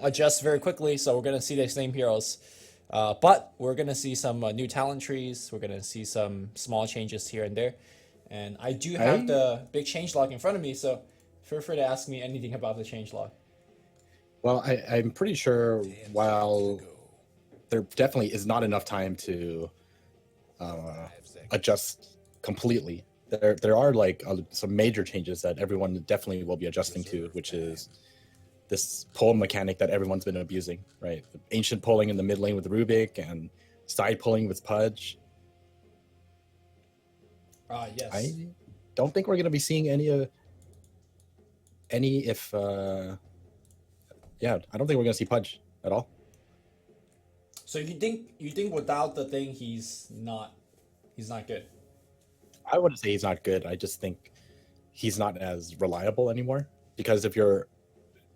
adjust very quickly, so we're gonna see the same heroes. But we're gonna see some new talent trees. We're gonna see some small changes here and there. And I do have I the big change log in front of me, so feel free to ask me anything about the change log. I'm pretty sure while there definitely is not enough time to adjust completely, there are like some major changes that everyone definitely will be adjusting to, which is this pull mechanic that everyone's been abusing, right? Ancient pulling in the mid lane with Rubik and side pulling with Pudge. Yes. I don't think we're going to be seeing any if yeah, I don't think we're going to see Pudge at all. So you think without the thing he's not good? I wouldn't say he's not good. I just think he's not as reliable anymore, because if you're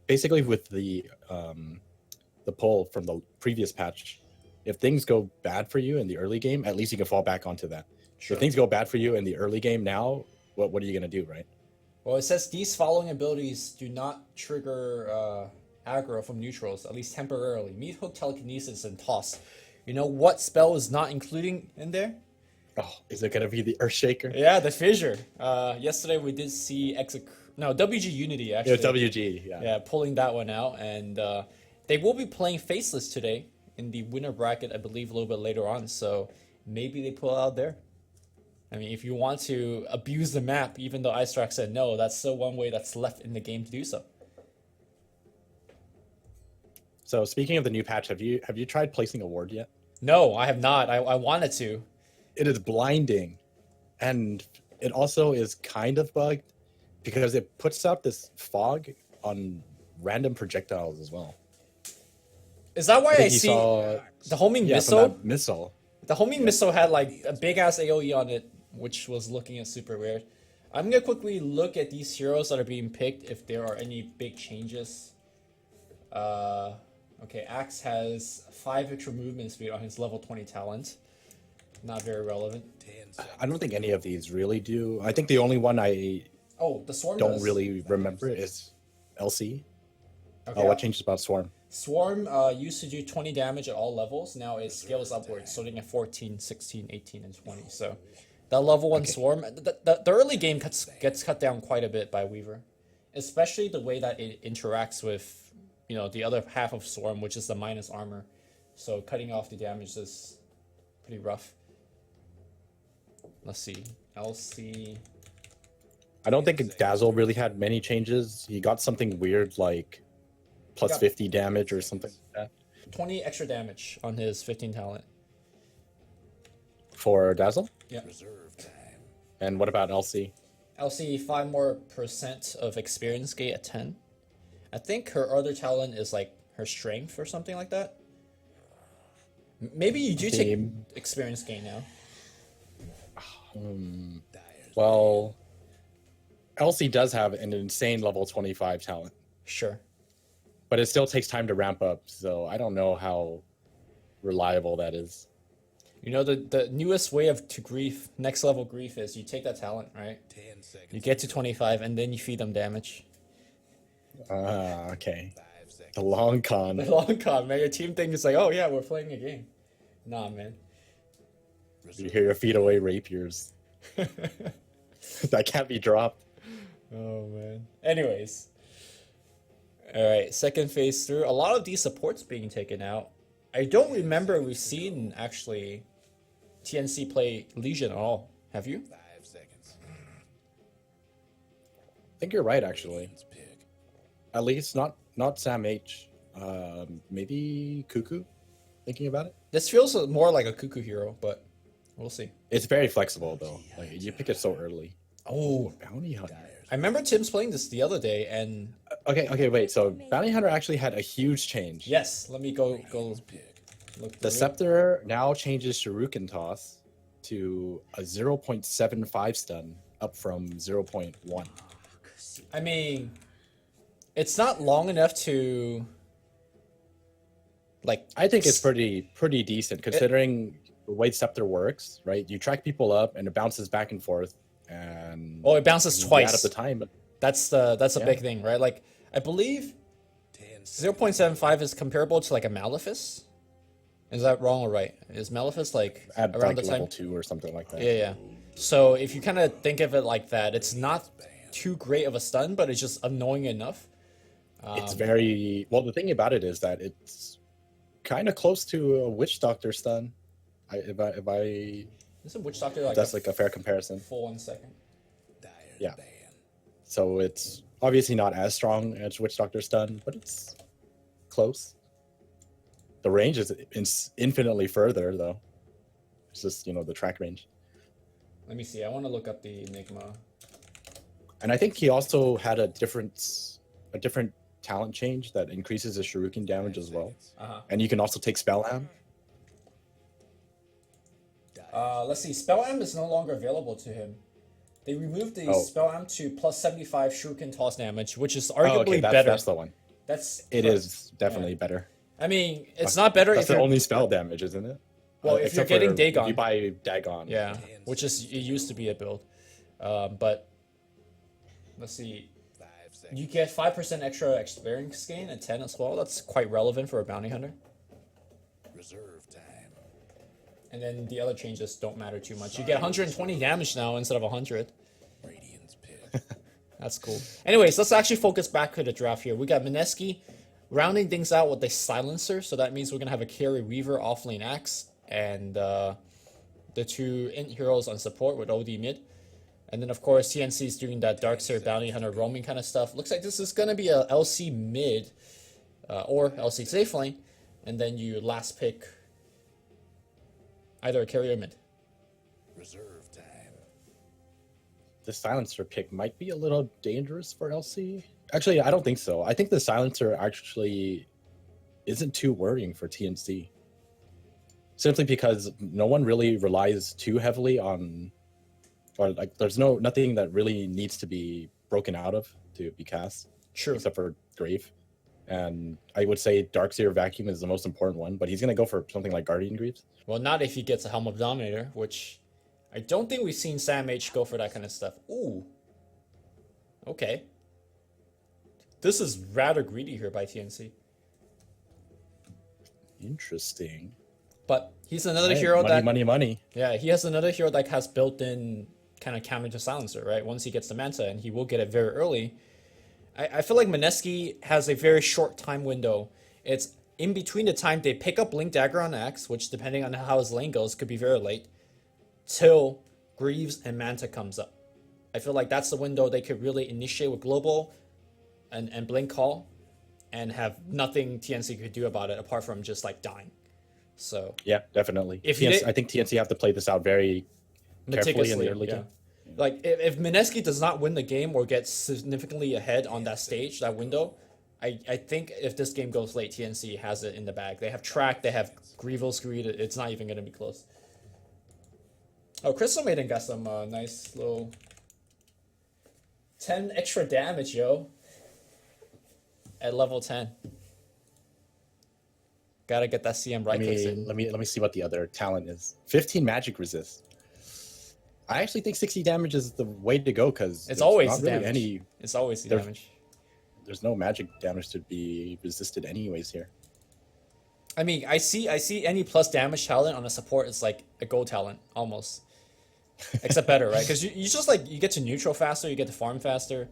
basically with the pull from the previous patch, if things go bad for you in the early game, at least you can fall back onto that. Sure. If things go bad for you in the early game now, what are you going to do, right? Well, it says these following abilities do not trigger aggro from neutrals, at least temporarily. Meat Hook, Telekinesis, and Toss. You know what spell is not including in there? Oh, is it going to be the Earthshaker? Yeah, the Fissure. Yesterday we did see WG Unity actually. Yeah, WG, yeah. Yeah, pulling that one out, and they will be playing Faceless today in the winner bracket, I believe, a little bit later on. So maybe they pull out there. I mean, if you want to abuse the map, even though Icetrack said no, that's still one way that's left in the game to do so. So speaking of the new patch, have you tried placing a ward yet? No, I have not. I wanted to. It is blinding, and it also is kind of bugged because it puts out this fog on random projectiles as well. Is that why I see saw, the homing yeah, missile? Missile. The homing missile had like a big ass AoE on it, which was looking at super weird. I'm gonna quickly look at these heroes that are being picked if there are any big changes. Okay, Axe has 5 extra movement speed on his level 20 talent. Not very relevant. I don't think any of these really do. I think the only one I the Swarm don't does. really remember is LC. Okay. What changes about Swarm? Swarm used to do 20 damage at all levels. Now it scales upwards, starting at 14, 16, 18, and 20. So that level 1 Swarm, the early game gets cut down quite a bit by Weaver. Especially the way that it interacts with, the other half of Swarm, which is the minus armor. So cutting off the damage is pretty rough. Let's see. LC. I don't think Dazzle really had many changes. He got something weird like plus 50 damage or something like that. 20 extra damage on his 15 talent. For Dazzle? Yeah. And what about LC? LC 5% more of experience gain at 10. I think her other talent is like her strength or something like that. Maybe you do take experience gain now. Well, LC does have an insane level 25 talent. Sure. But it still takes time to ramp up, so I don't know how reliable that is. The newest way to grief, next level grief, is you take that talent, right? You get to 25 and then you feed them damage. Okay. The long con. The long con, man. Your team thinks like, oh yeah, we're playing a game. Nah, man. You hear your feet away rapiers. That can't be dropped. Oh, man. Anyways. Alright, second phase through. A lot of these supports being taken out. I don't remember we've seen, actually, TNC play Legion at all. Have you? I think you're right, actually. At least not Sam H. Maybe Cuckoo, thinking about it. This feels more like a Cuckoo hero, but we'll see. It's very flexible, though. Like, you pick it so early. Oh, Bounty Hunter. I remember Tim's playing this the other day, and Okay, wait. So Bounty Hunter actually had a huge change. yes, let me go look. The Scepter now changes Shuriken Toss to a 0.75 stun, up from 0.1. I mean, it's not long enough to like. I think it's pretty decent considering the way Scepter works, right? You track people up and it bounces back and forth, and it bounces twice at the time. That's a big thing, right? Like I believe 0.75 is comparable to like a Malefice. Is that wrong or right? Is Malefice like At around like the level time? 2 or something like that. Yeah, yeah. So if you kind of think of it like that, it's not too great of a stun, but it's just annoying enough. It's very well. The thing about it is that it's kind of close to a Witch Doctor stun. If I Isn't Witch Doctor like that's like a fair comparison. full 1 second? Yeah. So it's obviously not as strong as Witch Doctor stun, but it's close. The range is infinitely further though. It's just, you know, the track range. Let me see. I want to look up the Enigma. And I think he also had a different talent change that increases his shuriken damage as well. And you can also take Spell Am. Let's see. Spell Am is no longer available to him. They removed the Oh. Spell Am to plus 75 shuriken toss damage, which is Oh, arguably okay, better. that's the one. It correct. is definitely better. I mean, it's not better That's if the you're only spell damage, isn't it? Well, if you're Except getting for Dagon. if you buy Dagon. Yeah, which is it used to be a build, but let's see. You get 5% extra experience gain and 10 as well. That's quite relevant for a bounty hunter. Reserve time. And then the other changes don't matter too much. You get 120 damage now instead of 100. Radiant's pit. That's cool. Anyways, let's actually focus back to the draft here. We got Mineski rounding things out with a silencer, so that means we're gonna have a carry Weaver offlane Axe and the two int heroes on support with OD mid. And then of course TNC is doing that Darkseer bounty hunter roaming kind of stuff. Looks like this is gonna be a LC mid or LC safe lane, and then you last pick either a carry or mid. Reserve time. The silencer pick might be a little dangerous for LC. Actually, I don't think so. I think the silencer actually isn't too worrying for TNC. Simply because no one really relies too heavily on, or like there's nothing that really needs to be broken out of to be cast, True. except for Grave. And I would say Darkseer Vacuum is the most important one, but he's gonna go for something like Guardian Greaves. Well, not if he gets a Helm of Dominator, which I don't think we've seen Sam H go for that kind of stuff. Ooh. Okay. This is rather greedy here by TNC. Interesting. But he's another Right, hero money. Yeah, he has another hero that has built-in kind of counter to Silencer, right? Once he gets the Manta, and he will get it very early. I feel like Mineski has a very short time window. It's in between the time they pick up Blink Dagger on X, which depending on how his lane goes, could be very late, till Greaves and Manta comes up. I feel like that's the window they could really initiate with Global and Blink Call, and have nothing TNC could do about it apart from just like dying. So Yeah, definitely. If you did- I think TNC have to play this out very carefully in the early yeah. game. Like if Mineski does not win the game or gets significantly ahead on that stage, that window, I think if this game goes late, TNC has it in the bag. They have track, they have Grievous Greed. It's not even gonna be close. Oh, Crystal Maiden got some nice little 10 extra damage, yo. At level 10. Gotta get that CM right clicks in. Let me see what the other talent is. 15 magic resist. I actually think 60 damage is the way to go because It's always not really damage. It's always the there- damage. there's no magic damage to be resisted anyways here. I mean, I see any plus damage talent on a support is like a gold talent almost, except better, right? Because you just like you get to neutral faster, you get to farm faster,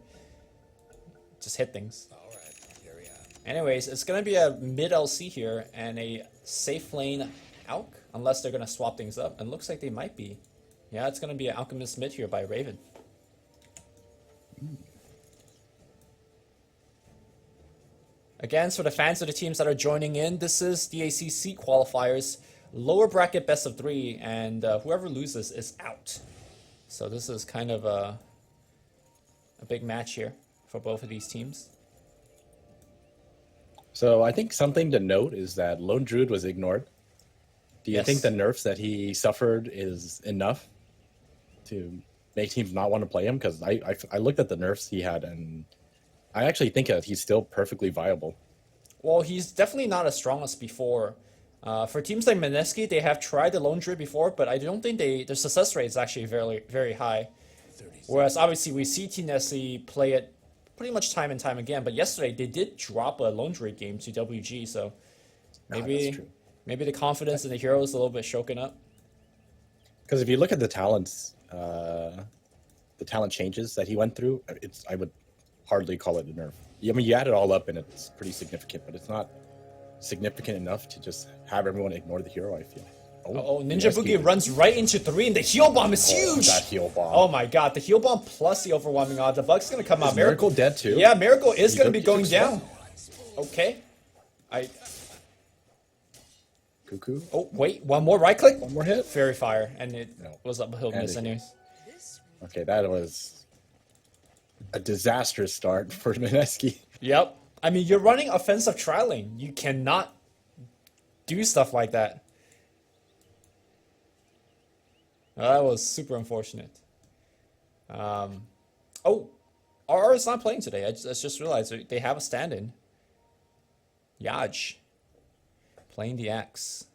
just hit things. All right, carry on. Anyways, it's gonna be a mid LC here and a safe lane Alk, unless they're gonna swap things up, and looks like they might be. Yeah, it's gonna be an Alchemist mid here by Raven. Again, for the fans of the teams that are joining in, this is DACC qualifiers, lower bracket best of 3, and whoever loses is out. So this is kind of a big match here for both of these teams. So I think something to note is that Lone Druid was ignored. Do you Yes. think the nerfs that he suffered is enough to make teams not want to play him? Because I looked at the nerfs he had, and I actually think that he's still perfectly viable. Well, he's definitely not as strong as before. For teams like Mineski, they have tried the Lone Druid before, but I don't think their success rate is actually very, very high. Whereas obviously we see TNC play it pretty much time and time again. But yesterday they did drop a Lone Drake game to WG, so That's maybe true. maybe the confidence in the hero is a little bit shaken up. Because if you look at the talents, the talent changes that he went through, I would hardly call it a nerf. I mean, you add it all up and it's pretty significant, but it's not significant enough to just have everyone ignore the hero, I feel. Oh, Ninja Mineski. Boogie runs right into 3, and the heal bomb is huge! That heal bomb. Oh my god, the heal bomb plus the overwhelming odds. The bug's gonna come out. Is Miracle dead too? Yeah, Miracle is He gonna took- be he going took down. slow. Okay. Cuckoo. Oh, wait, one more right click? One more hit. Fairy Fire, and it No. was uphill And miss it- anyways. Okay, that was a disastrous start for Mineski. Yep. I mean, you're running offensive trialing. You cannot do stuff like that. That was super unfortunate. Oh, RR is not playing today. I just realized they have a stand-in. Yaj playing the axe.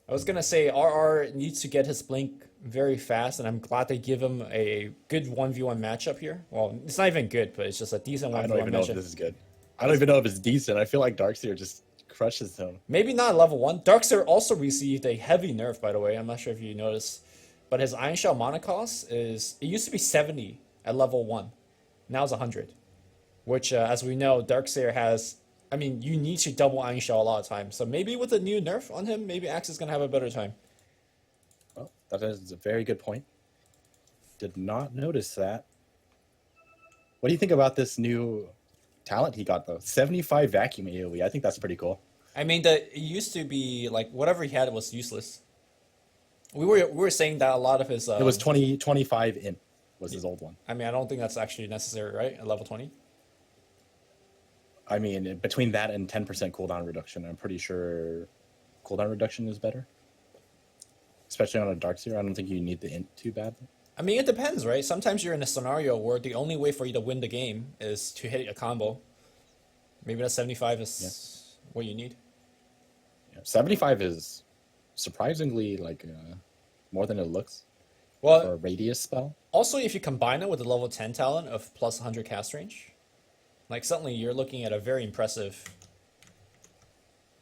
I was gonna say RR needs to get his blink very fast, and I'm glad they give him a good 1v1 matchup here. Well, it's not even good, but it's just a decent I 1v1 don't even know if matchup. this is good. I don't even know if it's decent. I feel like Darkseer just crushes him. Maybe not level 1. Darkseer also received a heavy nerf, by the way. I'm not sure if you noticed. But his Iron Shell mana cost is... It used to be 70 at level 1. Now it's 100. Which, as we know, Darkseer has... I mean, you need to double Iron Shell a lot of times. So maybe with a new nerf on him, maybe Axe is going to have a better time. Well, that is a very good point. Did not notice that. What do you think about this new talent he got, though? 75 vacuum AoE. I think that's pretty cool. I mean, it used to be, like, whatever he had was useless. We were saying that a lot of his... It was 25 in was his old one. I mean, I don't think that's actually necessary, right? At level 20? I mean, between that and 10% cooldown reduction, I'm pretty sure cooldown reduction is better. Especially on a Darkseer. I don't think you need the int too badly. I mean, it depends, right? Sometimes you're in a scenario where the only way for you to win the game is to hit a combo. Maybe that 75 is what you need. Yeah, 75 is surprisingly like more than it looks for a Well, radius spell. also, if you combine it with the level 10 talent of plus 100 cast range, like suddenly you're looking at a very impressive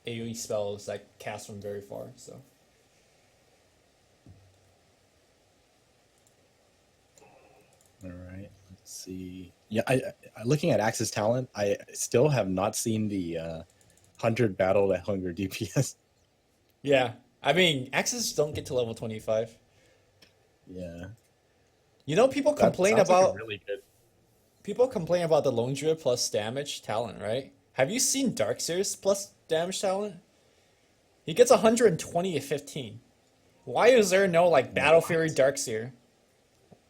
AoE spells that cast from very far, so... All right, let's see. Yeah, I looking at Axe's talent, I still have not seen the 100 battle at hunger DPS. Yeah, I mean, axes don't get to level 25. Yeah, You know, people that complain sounds like a about... really good. People complain about the Lone Druid plus damage talent, right? Have you seen Darkseer's plus damage talent? He gets 120 at 15. Why is there no, like, Battle Fury Darkseer?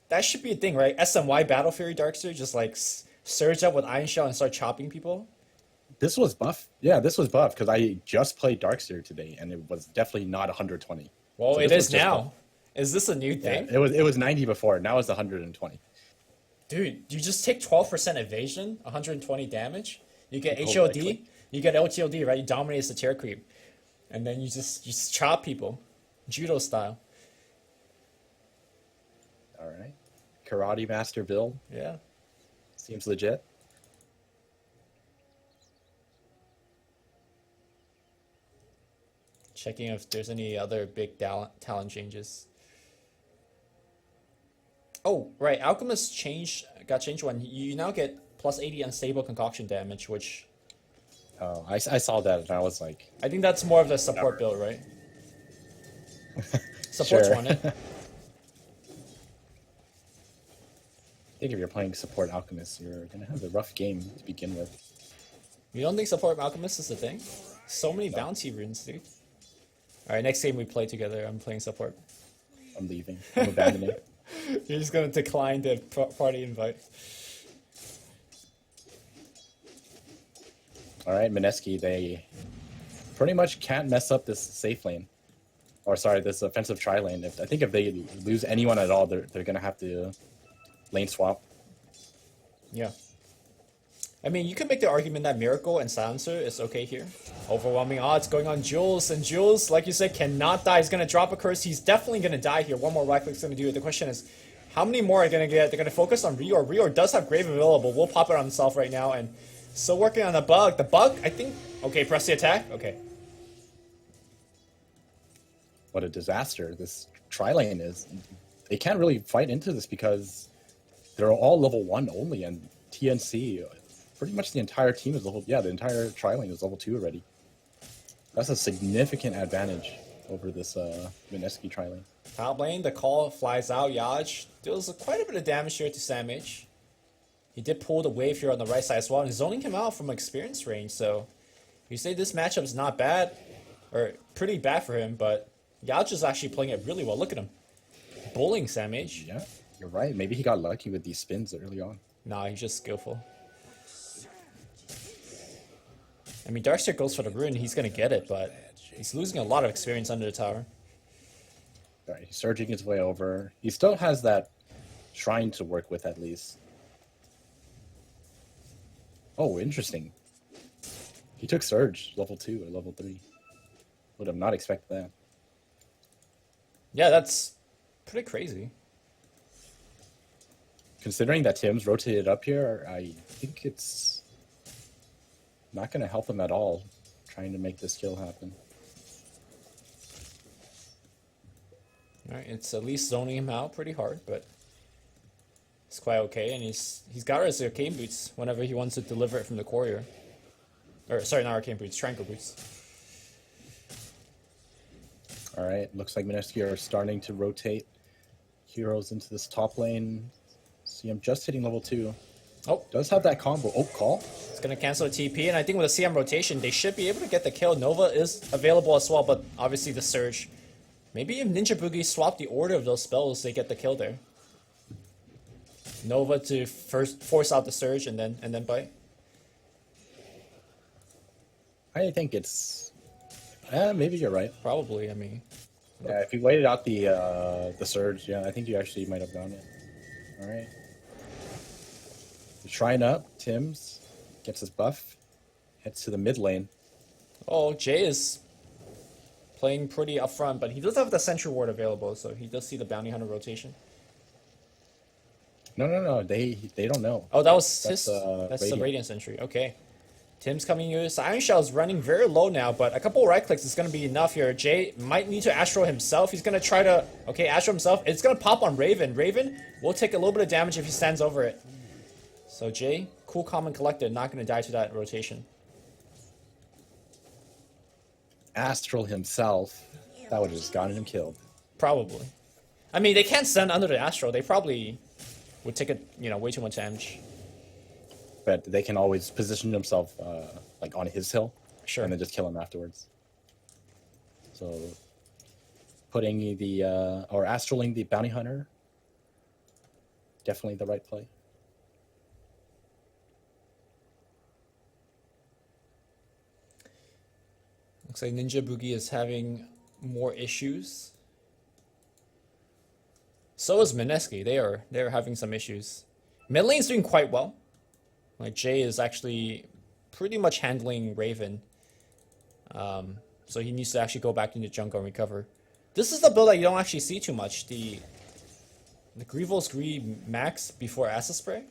That should be a thing, right? SMY Battle Fury Darkseer just, like, surge up with Iron Shell and start chopping people? This was buff. Yeah, this was buff because I just played Darkseer today, and it was definitely not 120. Well, So it this is was just now. buff. Is this a new Yeah, thing? it was 90 before. Now it's 120. Dude, you just take 12% evasion, 120 damage. You get Oh, HOD, likely. you get LTOD, right? You dominate the tear creep. And then you just chop people. Judo style. All right, Karate Master build Yeah. seems legit. Checking if there's any other big talent changes. Oh, right. Alchemist got changed when you now get plus 80 unstable concoction damage, which Oh, I saw that and I was like, I think that's more of the support build, right? Support's Sure. run it. I think if you're playing support Alchemist, you're gonna have a rough game to begin with. You don't think support Alchemist is a thing? So many bounty runes, dude. Alright, next game we play together, I'm playing support. I'm leaving. I'm abandoning. You're just gonna decline the party invite. All right, Mineski, they pretty much can't mess up this safe lane, or sorry, this offensive tri lane. I think if they lose anyone at all, they're gonna have to lane swap. Yeah. I mean, you can make the argument that Miracle and Silencer is okay here. Overwhelming odds going on Jules, and Jules, like you said, cannot die. He's gonna drop a curse. He's definitely gonna die here. One more right click's gonna do it. The question is, How many more are gonna get? They're gonna focus on Rior. Rior does have Grave available. We'll pop it on himself right now, and still working on the bug. The bug, I think. Okay, press the attack. Okay. What a disaster this tri-lane is. They can't really fight into this because they're all level 1 only, and TNC, pretty much the entire team is level. Yeah, the entire tri-lane is level 2 already. That's a significant advantage over this Mineski tri-lane. Top lane, the call flies out. Yaj deals quite a bit of damage here to Samage. He did pull the wave here on the right side as well, and he's zoning him out from experience range. So you say this matchup is not bad, or pretty bad for him, but Yaj is actually playing it really well. Look at him. Bullying Samage. Yeah, you're right. Maybe he got lucky with these spins early on. Nah, he's just skillful. I mean, Darkseer goes for the rune, he's gonna get it, but he's losing a lot of experience under the tower. All right, he's surging his way over. He still has that shrine to work with at least. Oh, interesting. He took Surge, level 2 or level 3. Would have not expected that. Yeah, that's pretty crazy. Considering that Tim's rotated up here, I think it's not going to help him at all trying to make this kill happen. Alright, it's at least zoning him out pretty hard, but it's quite okay, and he's got his arcane boots whenever he wants to deliver it from the courier. Or sorry, not arcane boots, tranquil boots. All right, looks like Mineski are starting to rotate heroes into this top lane. See him just hitting level 2. Oh, Does have that combo. Oh, call. it's gonna cancel the TP, and I think with the CM rotation, they should be able to get the kill. Nova is available as well, but obviously the Surge. Maybe if Ninja Boogie swap the order of those spells, they get the kill there. Nova to first force out the Surge and then bite. I think it's... maybe you're right. Probably, I mean. Yeah, if you waited out the Surge, yeah, I think you actually might have done it. All right. The Shrine up, Tim's gets his buff, heads to the mid lane. Oh, Jay is playing pretty upfront, but he does have the Sentry Ward available, so he does see the Bounty Hunter rotation. No, they don't know. Oh, that was That's, his. That's the Radiant. Radiant Sentry. Okay. Tim's coming here. So Iron Shell is running very low now, but a couple right clicks is going to be enough here. Jay might need to Astro himself. He's going to try to... Okay, Astro himself. It's going to pop on Raven. Raven will take a little bit of damage if he stands over it. So Jay, cool, calm, and collected. Not going to die to that rotation. Astral himself, that would have just gotten him killed. Probably. I mean, they can't stand under the Astro. They probably would take it, way too much damage. But they can always position themselves like on his hill, Sure. and then just kill him afterwards. So putting the or astraling the bounty hunter, definitely the right play. Looks like Ninja Boogie is having more issues. So is Mineski. They're having some issues. Mid lane's doing quite well. Like Jay is actually pretty much handling Raven. So he needs to actually go back into jungle and recover. This is the build that you don't actually see too much. The Grievous Greed max before Acid Spray.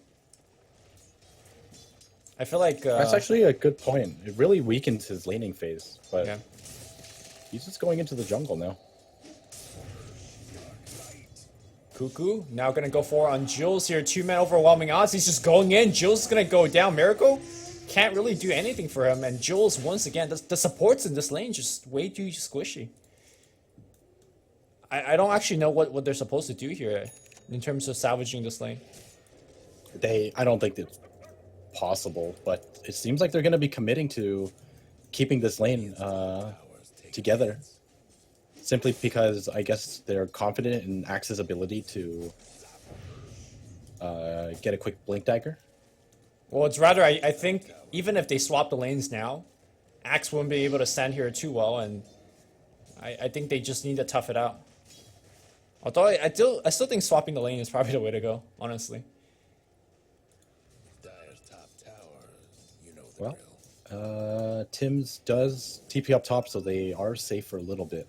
I feel like That's actually a good point. It really weakens his laning phase, but yeah. he's just going into the jungle now. Cuckoo now gonna go for on Jules here. 2-man overwhelming odds. He's just going in. Jules is gonna go down. Miracle can't really do anything for him, and Jules once again the supports in this lane just way too squishy. I don't actually know what they're supposed to do here in terms of salvaging this lane. I don't think it's possible, but it seems like they're going to be committing to keeping this lane together. Simply because I guess they're confident in Axe's ability to get a quick blink dagger. Well, it's rather I think even if they swap the lanes now, Axe wouldn't be able to stand here too well, and I think they just need to tough it out. Although I still think swapping the lane is probably the way to go, honestly. Dyer's top tower, you know the drill. Well, Tim's does TP up top, so they are safe for a little bit.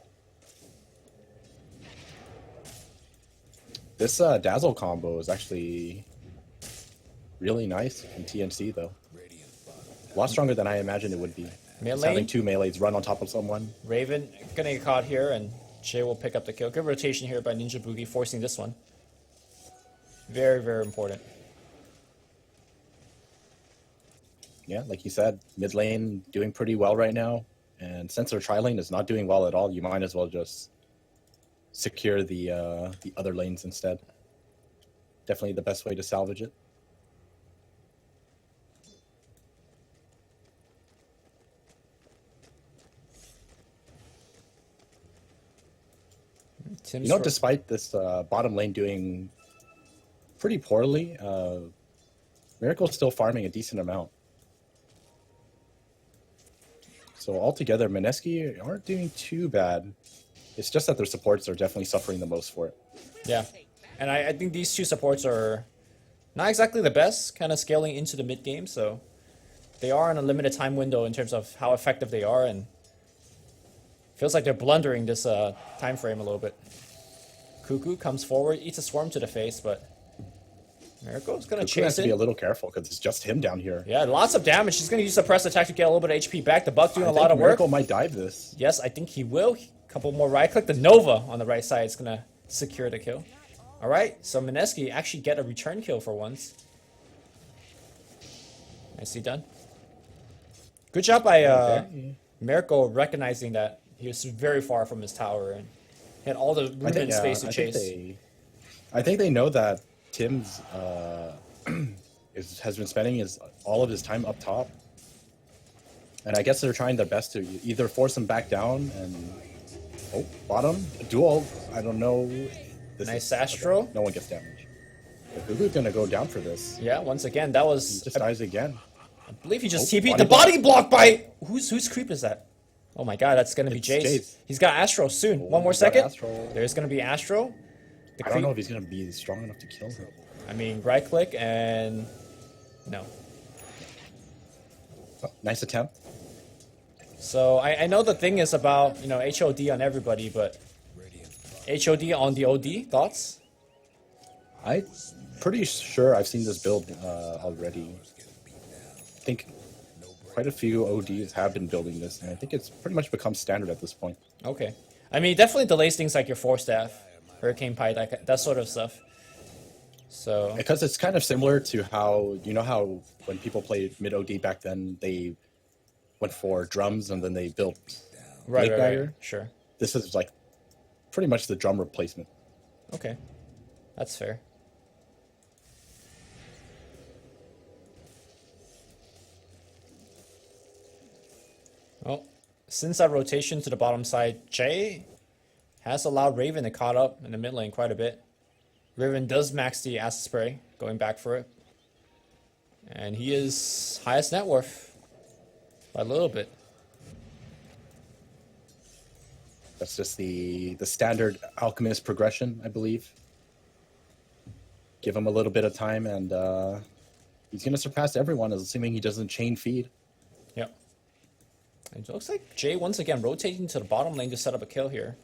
This Dazzle combo is actually really nice in TNC, though. A lot stronger than I imagined it would be. Mid Just having lane, 2 melees run on top of someone. Raven gonna get caught here, and Jay will pick up the kill. Good rotation here by Ninja Boogie, forcing this one. Very, very important. Yeah, like you said, mid lane doing pretty well right now. And since their tri lane is not doing well at all, you might as well just secure the other lanes instead. Definitely the best way to salvage it. Tim's You know, for- despite this bottom lane doing pretty poorly, Miracle's still farming a decent amount. So altogether, Mineski aren't doing too bad. It's just that their supports are definitely suffering the most for it. Yeah, and I think these two supports are not exactly the best, kind of scaling into the mid game, so they are in a limited time window in terms of how effective they are, and feels like they're blundering this time frame a little bit. Cuckoo comes forward, eats a swarm to the face, but Miracle's gonna Cuckoo has chase to be a it. little careful because it's just him down here. Yeah, lots of damage. He's gonna use the press attack to get a little bit of HP back. The Buck doing I a think lot of work. Miracle might dive this. Yes, I think he will. Couple more right click. The Nova on the right side is gonna secure the kill. All right, so Mineski actually get a return kill for once. Nicely done. Good job by Okay. Miracle recognizing that he was very far from his tower and had all the movement space to chase. I think they know that Tim's has been spending all of his time up top, and I guess they're trying their best to either force him back down and bottom duel. I don't know. This Nice is- Astro. No one gets damage. Gugu's gonna go down for this. Yeah, once again, that He was. just dies again. I believe he just Oh, TP'd body the body block by whose creep is that? Oh my god, that's gonna be It's Jace. Jace. He's got Astro soon. One more he's got second. Astro. There's gonna be Astro. The I don't know if he's gonna be strong enough to kill him. I mean, right click and no. Oh, nice attempt. So I know the thing is about HOD on everybody, but HOD on the OD thoughts? I'm pretty sure I've seen this build already. I think quite a few ODs have been building this, and I think it's pretty much become standard at this point. Okay. I mean, it definitely delays things like your Force Staff, Hurricane Pie, that sort of stuff. So Because it's kind of similar to how when people played mid OD back then, they went for drums and then they built right, Blade right, right. Dagger. Sure. This is like pretty much the drum replacement. Okay. That's fair. Well, since that rotation to the bottom side, Jay has allowed Raven to caught up in the mid lane quite a bit. Raven does max the acid spray, going back for it. And he is highest net worth by a little bit. That's just the standard alchemist progression, I believe. Give him a little bit of time, and he's going to surpass everyone, assuming he doesn't chain feed. Yep. And it looks like Jay once again rotating to the bottom lane to set up a kill here.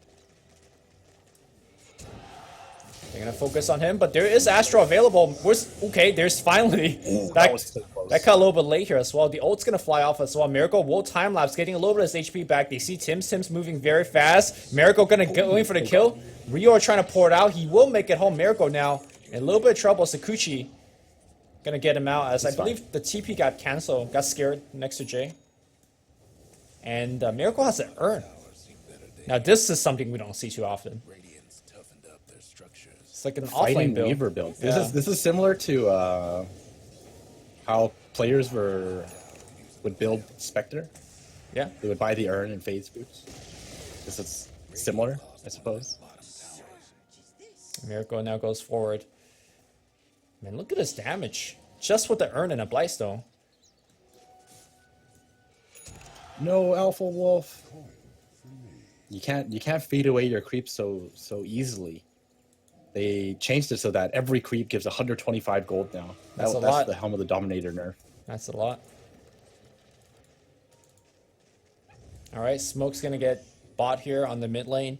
They're gonna focus on him, but there is Astro available. Okay, there's finally that was so close. that cut a little bit late here as well. The ult's gonna fly off as well. Miracle will time lapse, getting a little bit of his HP back. They see Tim's moving very fast. Miracle gonna go in for the kill. Rio are trying to pour it out. He will make it home. Miracle now in a little bit of trouble. Sakuchi gonna get him out as I believe the TP got canceled, got scared next to Jay. And Miracle has an urn. Now this is something we don't see too often. Radiance toughened up their structures. It's like an Fighting offlane build. Weaver build. Yeah. This is similar to how players would build Spectre. Yeah. They would buy the urn and phase boots. This is similar, I suppose. Miracle now goes forward. Man, look at his damage. Just with the urn and a Blightstone. No Alpha Wolf. You can't feed away your creeps so easily. They changed it so that every creep gives 125 gold now. That's a that's lot. the Helm of the Dominator nerf. That's a lot. Alright, Smoke's gonna get bought here on the mid lane.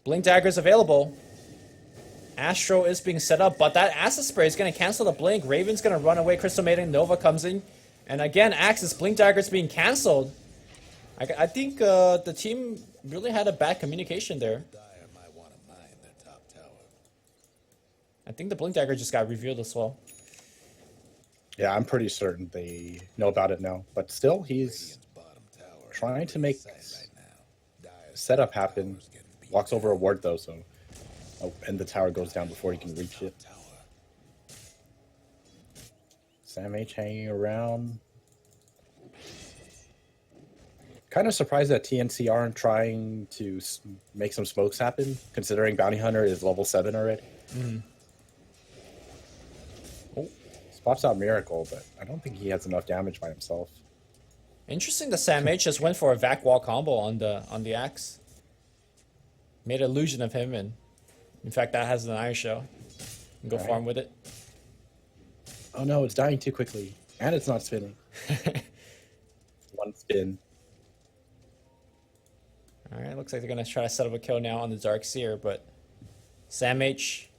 Blink Dagger's available. Astro is being set up, but that Acid Spray is going to cancel the Blink. Raven's going to run away. Crystal Maiden, Nova comes in. And again, Axis, Blink Dagger is being canceled. I think the team really had a bad communication there. Dire might want to mine their top tower. I think the Blink Dagger just got revealed as well. Yeah, I'm pretty certain they know about it now. But still, he's Radiant's bottom tower. trying to make Sight right now. Dire's setup happen. tower's getting beat Walks over a ward though, so and the tower goes down before he can reach it. tower. Sam H hanging around. Kind of surprised that TNC aren't trying to make some smokes happen, considering Bounty Hunter is level 7 already. Oh, spots out Miracle, but I don't think he has enough damage by himself. Interesting that Sam H just went for a vac wall combo on the Axe. Made an illusion of him, and in fact that has an Iron Shell. Can go Right. farm with it. Oh no, it's dying too quickly. And it's not spinning. One spin. Alright, looks like they're gonna try to set up a kill now on the Dark Seer, but Sam H,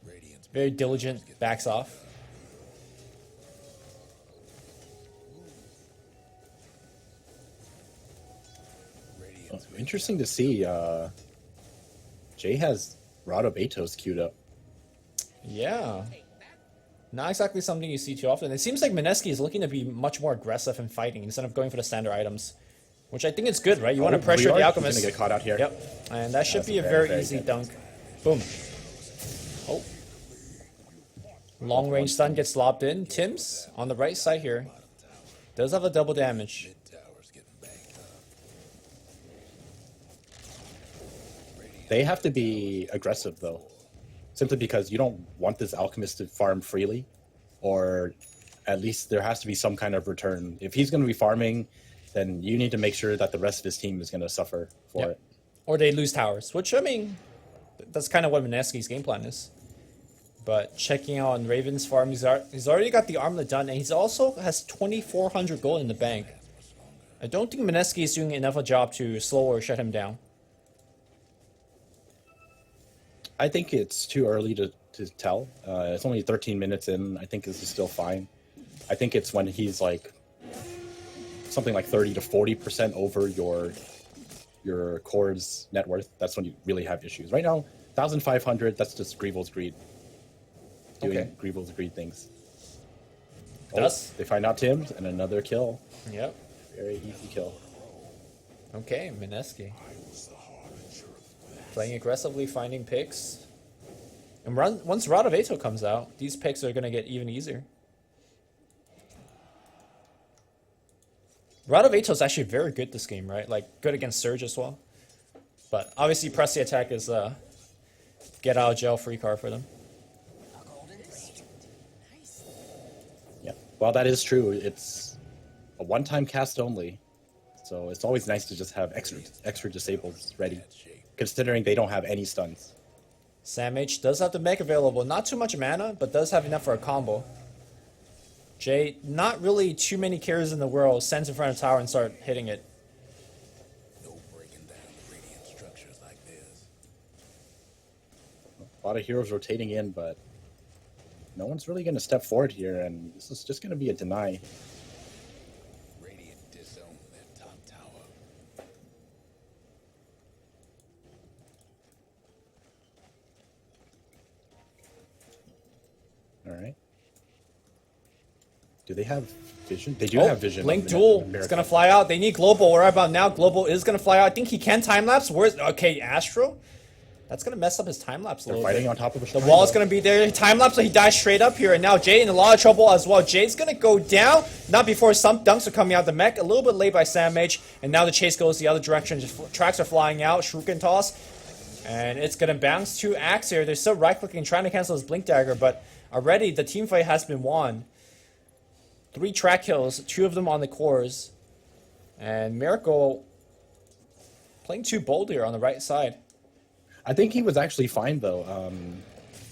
Radiant's very diligent, backs off. Radiant's Interesting to see. Jay has Rod of Atos queued up. Yeah. Not exactly something you see too often. It seems like Mineski is looking to be much more aggressive in fighting instead of going for the standard items. Which I think is good, right? You want to pressure the Alchemist. He's gonna get caught out here. Yep. And that should That's be a very, very very easy good. dunk. Boom. Oh. Long range stun gets lobbed in. Tim's on the right side here. Does have a double damage. mid tower's getting banged up. They have to be aggressive though, simply because you don't want this Alchemist to farm freely, or at least there has to be some kind of return. If he's going to be farming, then you need to make sure that the rest of his team is going to suffer for Yep. it. Or they lose towers, which, I mean, that's kind of what Mineski's game plan is. But checking out on Raven's farm, he's already got the armlet done, and he's also has 2,400 gold in the bank. I don't think Mineski is doing enough a job to slow or shut him down. I think it's too early to tell. It's only 13 minutes in. I think this is still fine. I think it's when he's like something like 30 to 40% over your core's net worth. That's when you really have issues. Right now, 1,500. That's just Greevil's greed. Doing Okay. Greevil's greed things. Does? They find out Tim's and another kill. Yep. Very easy kill. Okay, Mineski. Playing aggressively, finding picks. And once Rod of Ato comes out, these picks are going to get even easier. Rod of Ato is actually very good this game, right? Like, good against Surge as well. But obviously, press the attack is get out of jail free card for them. Yeah. Well, that is true. It's a one-time cast only, so it's always nice to just have extra disables ready, considering they don't have any stuns. Sam H does have the mech available. Not too much mana, but does have enough for a combo. Jay, not really too many carries in the world, sends in front of tower and start hitting it. No breaking down the radiant structures like this. A lot of heroes rotating in, but no one's really going to step forward here, and this is just going to be a deny. Radiant disown their top tower. All right. Do they have vision? They do Oh, have vision. Blink on duel. America. It's gonna fly out. They need global. Right about now, global is gonna fly out. I think he can time lapse. Where's okay, Astro? That's gonna mess up his time lapse a They're little fighting bit. on top of a The shrine, wall is though. gonna be there. Time lapse, so he dies straight up here. And now Jay in a lot of trouble as well. Jay's gonna go down. Not before some dunks are coming out the mech. A little bit late by Sam H. And now the chase goes the other direction. Just tracks are flying out. Shuriken toss. And it's gonna bounce to Axe here. They're still right clicking, trying to cancel his blink dagger, but already the team fight has been won. 3 track kills, 2 of them on the cores. And Miracle playing too bold here on the right side. I think he was actually fine though,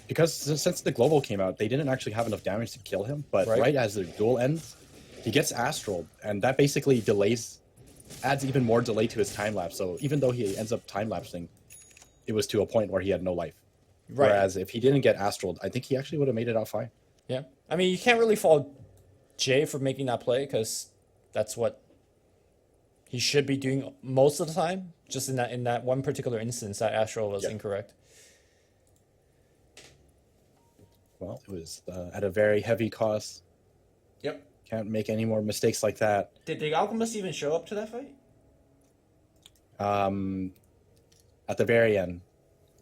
because since the global came out, they didn't actually have enough damage to kill him. But Right. right as the duel ends, he gets astral, and that basically adds even more delay to his time lapse. So even though he ends up time lapsing, it was to a point where he had no life. Right. Whereas if he didn't get astraled, I think he actually would have made it out fine. Yeah. I mean, you can't really fault Jay for making that play because that's what he should be doing most of the time. Just in that one particular instance, that astral was incorrect. Well, it was at a very heavy cost. Yep. Can't make any more mistakes like that. Did the Alchemist even show up to that fight? At the very end,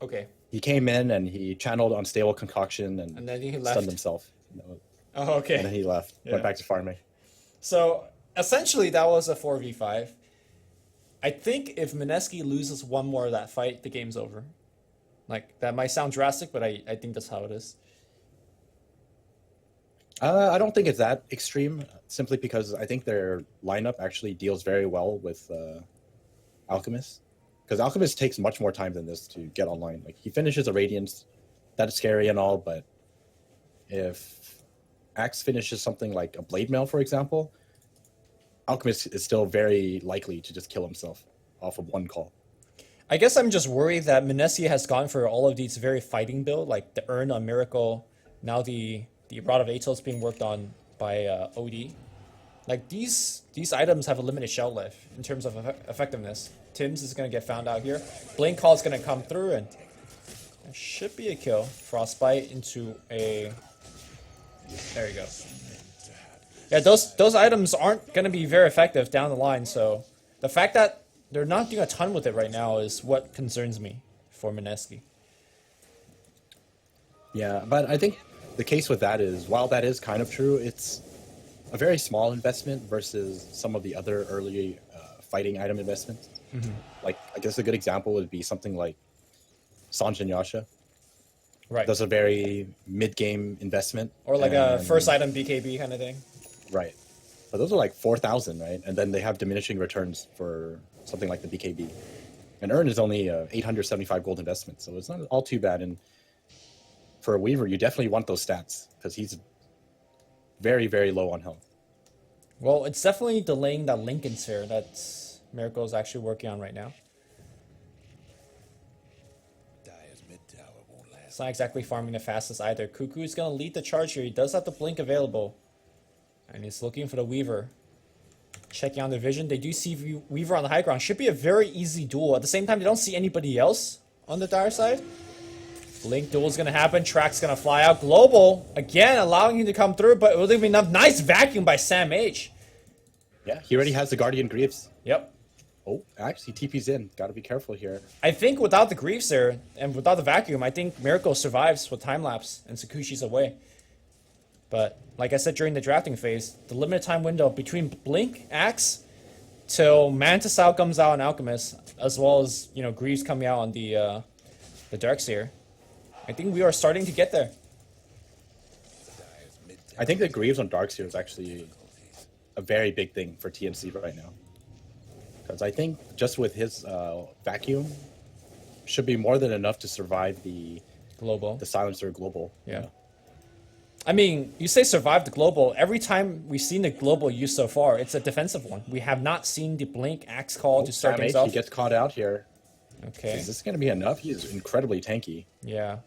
Okay. he came in and he channeled Unstable Concoction and then he left. stunned himself. Oh, okay. And then he left. Yeah. Went back to farming. So essentially, that was a 4v5. I think if Mineski loses one more of that fight, the game's over. Like, that might sound drastic, but I think that's how it is. I don't think it's that extreme, simply because I think their lineup actually deals very well with Alchemist. Because Alchemist takes much more time than this to get online. Like, he finishes a Radiance, that's scary and all, but if Axe finishes something like a Blade Mail, for example, Alchemist is still very likely to just kill himself off of one call. I guess I'm just worried that Mineski has gone for all of these very fighting build, like the Urn on Miracle, now the Rod of Atos being worked on by OD. Like, these items have a limited shell life in terms of effectiveness. Tim's is going to get found out here. Blink Call is going to come through, and there should be a kill. Frostbite into a... There you go. Yeah, those items aren't going to be very effective down the line, so the fact that they're not doing a ton with it right now is what concerns me for Mineski. Yeah, but I think the case with that is, while that is kind of true, it's a very small investment versus some of the other early fighting item investments. Mm-hmm. Like, I guess a good example would be something like Sanjin Yasha. Right. That's a very mid-game investment. Or like a first item BKB kind of thing. Right. But those are like 4,000, right? And then they have diminishing returns for something like the BKB. And Urn is only 875 gold investment, so it's not all too bad. And for a Weaver, you definitely want those stats, because he's very, very low on health. Well, it's definitely delaying that Lincoln Sphere that Miracle is actually working on right now. Dire's mid tower won't last. It's not exactly farming the fastest either. Cuckoo's going to lead the charge here. He does have the Blink available. And he's looking for the Weaver. Checking on the vision. They do see Weaver on the high ground. Should be a very easy duel. At the same time, they don't see anybody else on the Dire side. Blink duel is going to happen. Track's going to fly out. Global, again, allowing him to come through, but it will be enough. Nice vacuum by Sam H. Yeah, he already has the Guardian Greaves. Yep. Oh, actually, TP's in. Got to be careful here. I think without the Greaves there, and without the vacuum, I think Miracle survives with time lapse, and Sakushi's away. But, like I said during the drafting phase, the limited time window between Blink, Axe, till Mantis out comes out on Alchemist, as well as, you know, Greaves coming out on the Darkseer. I think we are starting to get there. I think the Greaves on Darkseer is actually a very big thing for TNC right now. Because I think just with his vacuum, should be more than enough to survive the Silencer Global. Yeah. I mean, you say survive the Global. Every time we've seen the Global used so far, it's a defensive one. We have not seen the Blink Axe call to start things off. He gets caught out here. Okay. Is this going to be enough? He is incredibly tanky. Yeah.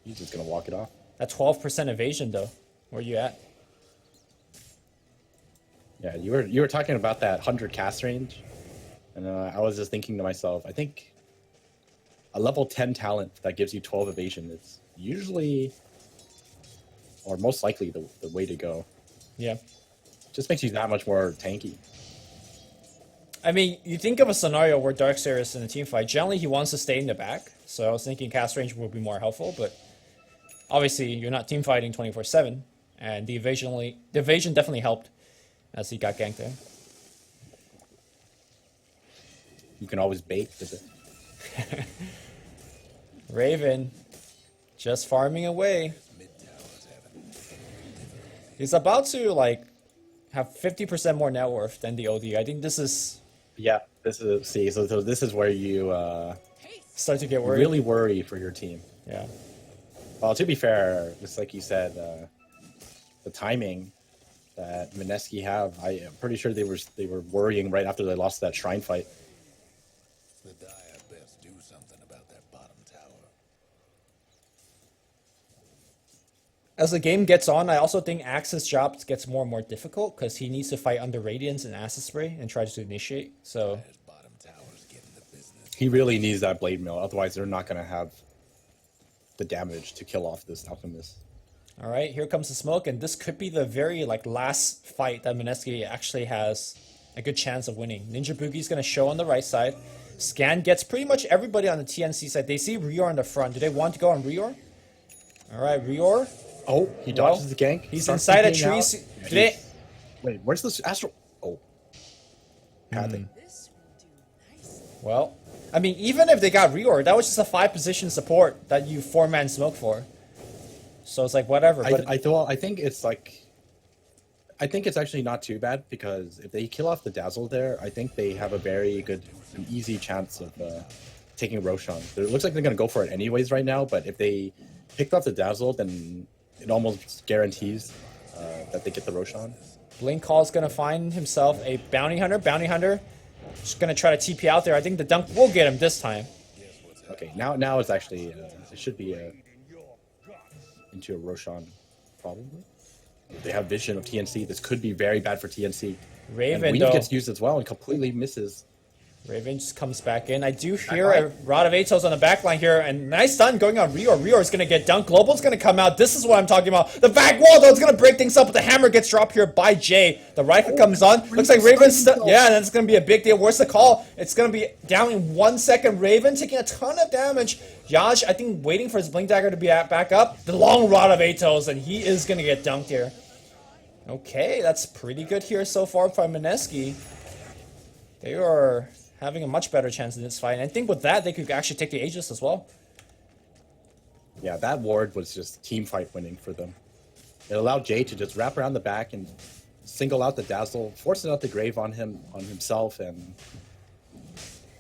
He's just going to walk it off. That 12% evasion, though. Where you at? Yeah, you were talking about that 100 cast range, and I was just thinking to myself, I think a level 10 talent that gives you 12 evasion is usually, or most likely, the way to go. Yeah. Just makes you that much more tanky. I mean, you think of a scenario where Darkseer is in a team fight. Generally, he wants to stay in the back, so I was thinking cast range would be more helpful, but obviously, you're not team fighting 24/7, and the evasion definitely helped as he got ganked there. You can always bait with it. Raven, just farming away. He's about to, like, have 50% more net worth than the OD. I think this is... Yeah, this is... See, so this is where you... start to get worried. Really worry for your team. Yeah. Well, to be fair, just like you said, the timing that Mineski have, I am pretty sure they were worrying right after they lost that shrine fight. The Dire best do something about that bottom tower. as the game gets on, I also think Axe's job gets more and more difficult because he needs to fight under Radiance and Acid Spray and try to initiate. So Bottom tower's getting the business. He really needs that Blade Mail, otherwise they're not going to have the damage to kill off this Alchemist. all right, here comes the smoke, and this could be the very like last fight that Mineski actually has a good chance of winning. Ninja Boogie's gonna show on the right side. Scan gets pretty much everybody on the TNC side. They see Rior in the front. Do they want to go on Rior? All right, Rior. Oh, he Well, dodges the gank. He's starts inside a peeking tree. out. Do they? Wait, where's this Astro? Oh. Pathing. Well, I mean, even if they got Rior, that was just a 5-position support that you 4-man smoke for. So it's like whatever. But I think it's like, I think it's actually not too bad because if they kill off the Dazzle there, I think they have a very good, an easy chance of taking Roshan. It looks like they're going to go for it anyways right now, but if they picked off the Dazzle, then it almost guarantees that they get the Roshan. Blink Call's gonna find himself a bounty hunter. Bounty hunter just gonna try to TP out there. I think the dunk will get him this time. Okay, now it's actually, it should be into a Roshan, probably. If they have vision of TNC, this could be very bad for TNC. Raven and Weave though. gets used as well and completely misses. Raven just comes back in. I do hear a Rod of Atos on the back line here, and nice stun going on Rior. Rior is going to get dunked. Global's going to come out. This is what I'm talking about. The back wall, though, is going to break things up, but the hammer gets dropped here by Jay. The rifle comes on. Looks like Raven's yeah, and that's going to be a big deal. Where's the call? It's going to be down in 1 second. Raven taking a ton of damage. Yash, I think, waiting for his Blink Dagger to be back up. The long Rod of Atos, and he is going to get dunked here. Okay, that's pretty good here so far from Mineski. They are having a much better chance in this fight. And I think with that, they could actually take the Aegis as well. Yeah, that ward was just team fight winning for them. It allowed Jay to just wrap around the back and single out the Dazzle, forcing out the Grave on himself, and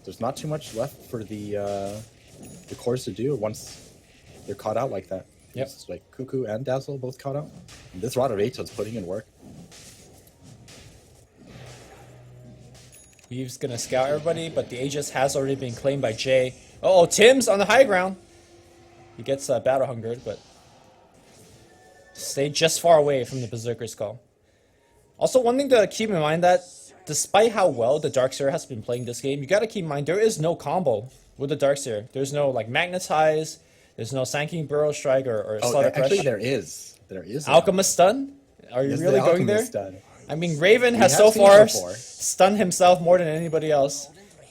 there's not too much left for the cores to do once they're caught out like that. Yep. It's like Cuckoo and Dazzle both caught out. And this Rod of Atos putting in work. Weave's gonna scout everybody, but the Aegis has already been claimed by Jay. Oh, Tim's on the high ground. He gets battle hungered, but stayed just far away from the Berserker's call. Also, one thing to keep in mind that despite how well the Darkseer has been playing this game, you gotta keep in mind there is no combo with the Darkseer. There's no like Magnetize, there's no Sanking Burrow Strike or Slaughter Crush. Actually, there is. There is. Alchemist Stun? Are you Yes, really the going there? Alchemist Stun. I mean, Raven has have so seen it far before. stunned himself more than anybody else.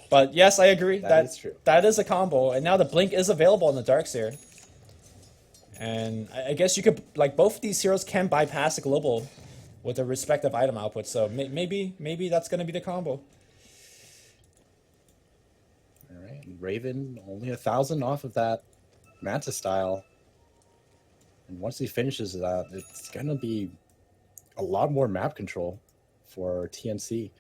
But yes, I agree. That is true. That is a combo. And now the Blink is available on the Darkseer. And I guess you could, like, both of these heroes can bypass the global with their respective item output. So maybe that's going to be the combo. All right, Raven only 1,000 off of that Manta style, and once he finishes that, it's gonna be a lot more map control for TNC.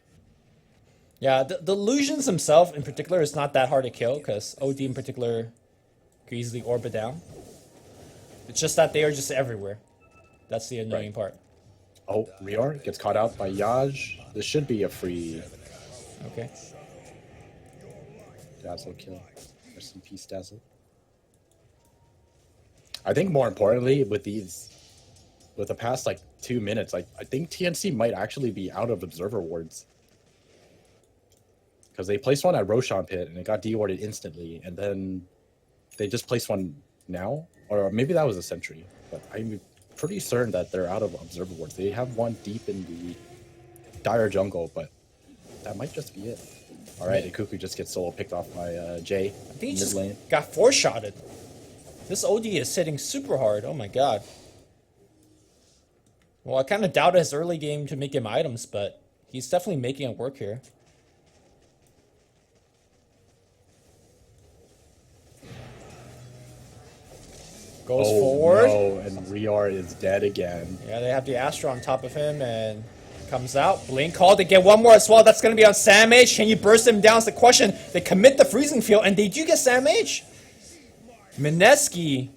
Yeah, the illusions himself in particular is not that hard to kill because OD in particular can easily orbit down. It's just that they are just everywhere. That's the annoying part. Oh, Rior gets caught out by Yaj. This should be a free Okay. Dazzle kill. Rest in peace, Dazzle. I think more importantly, with the past like 2 minutes, I think TNC might actually be out of observer wards. Because they placed one at Roshan Pit and it got de-warded instantly, and then they just placed one now, or maybe that was a sentry. But I'm pretty certain that they're out of observer wards. They have one deep in the dire jungle, but that might just be it. All right, and Cuckoo just gets solo picked off by Jay. I think he mid just lane. got 4-shotted. This OD is hitting super hard. Oh my god. Well, I kind of doubted his early game to make him items, but he's definitely making it work here. Goes forward. No, and Rior is dead again. Yeah, they have the Astra on top of him and comes out. Blink call. They get one more as well. That's going to be on Sam H. Can you burst him down? Is the question. They commit the freezing field, and they do get Sam H. Mineski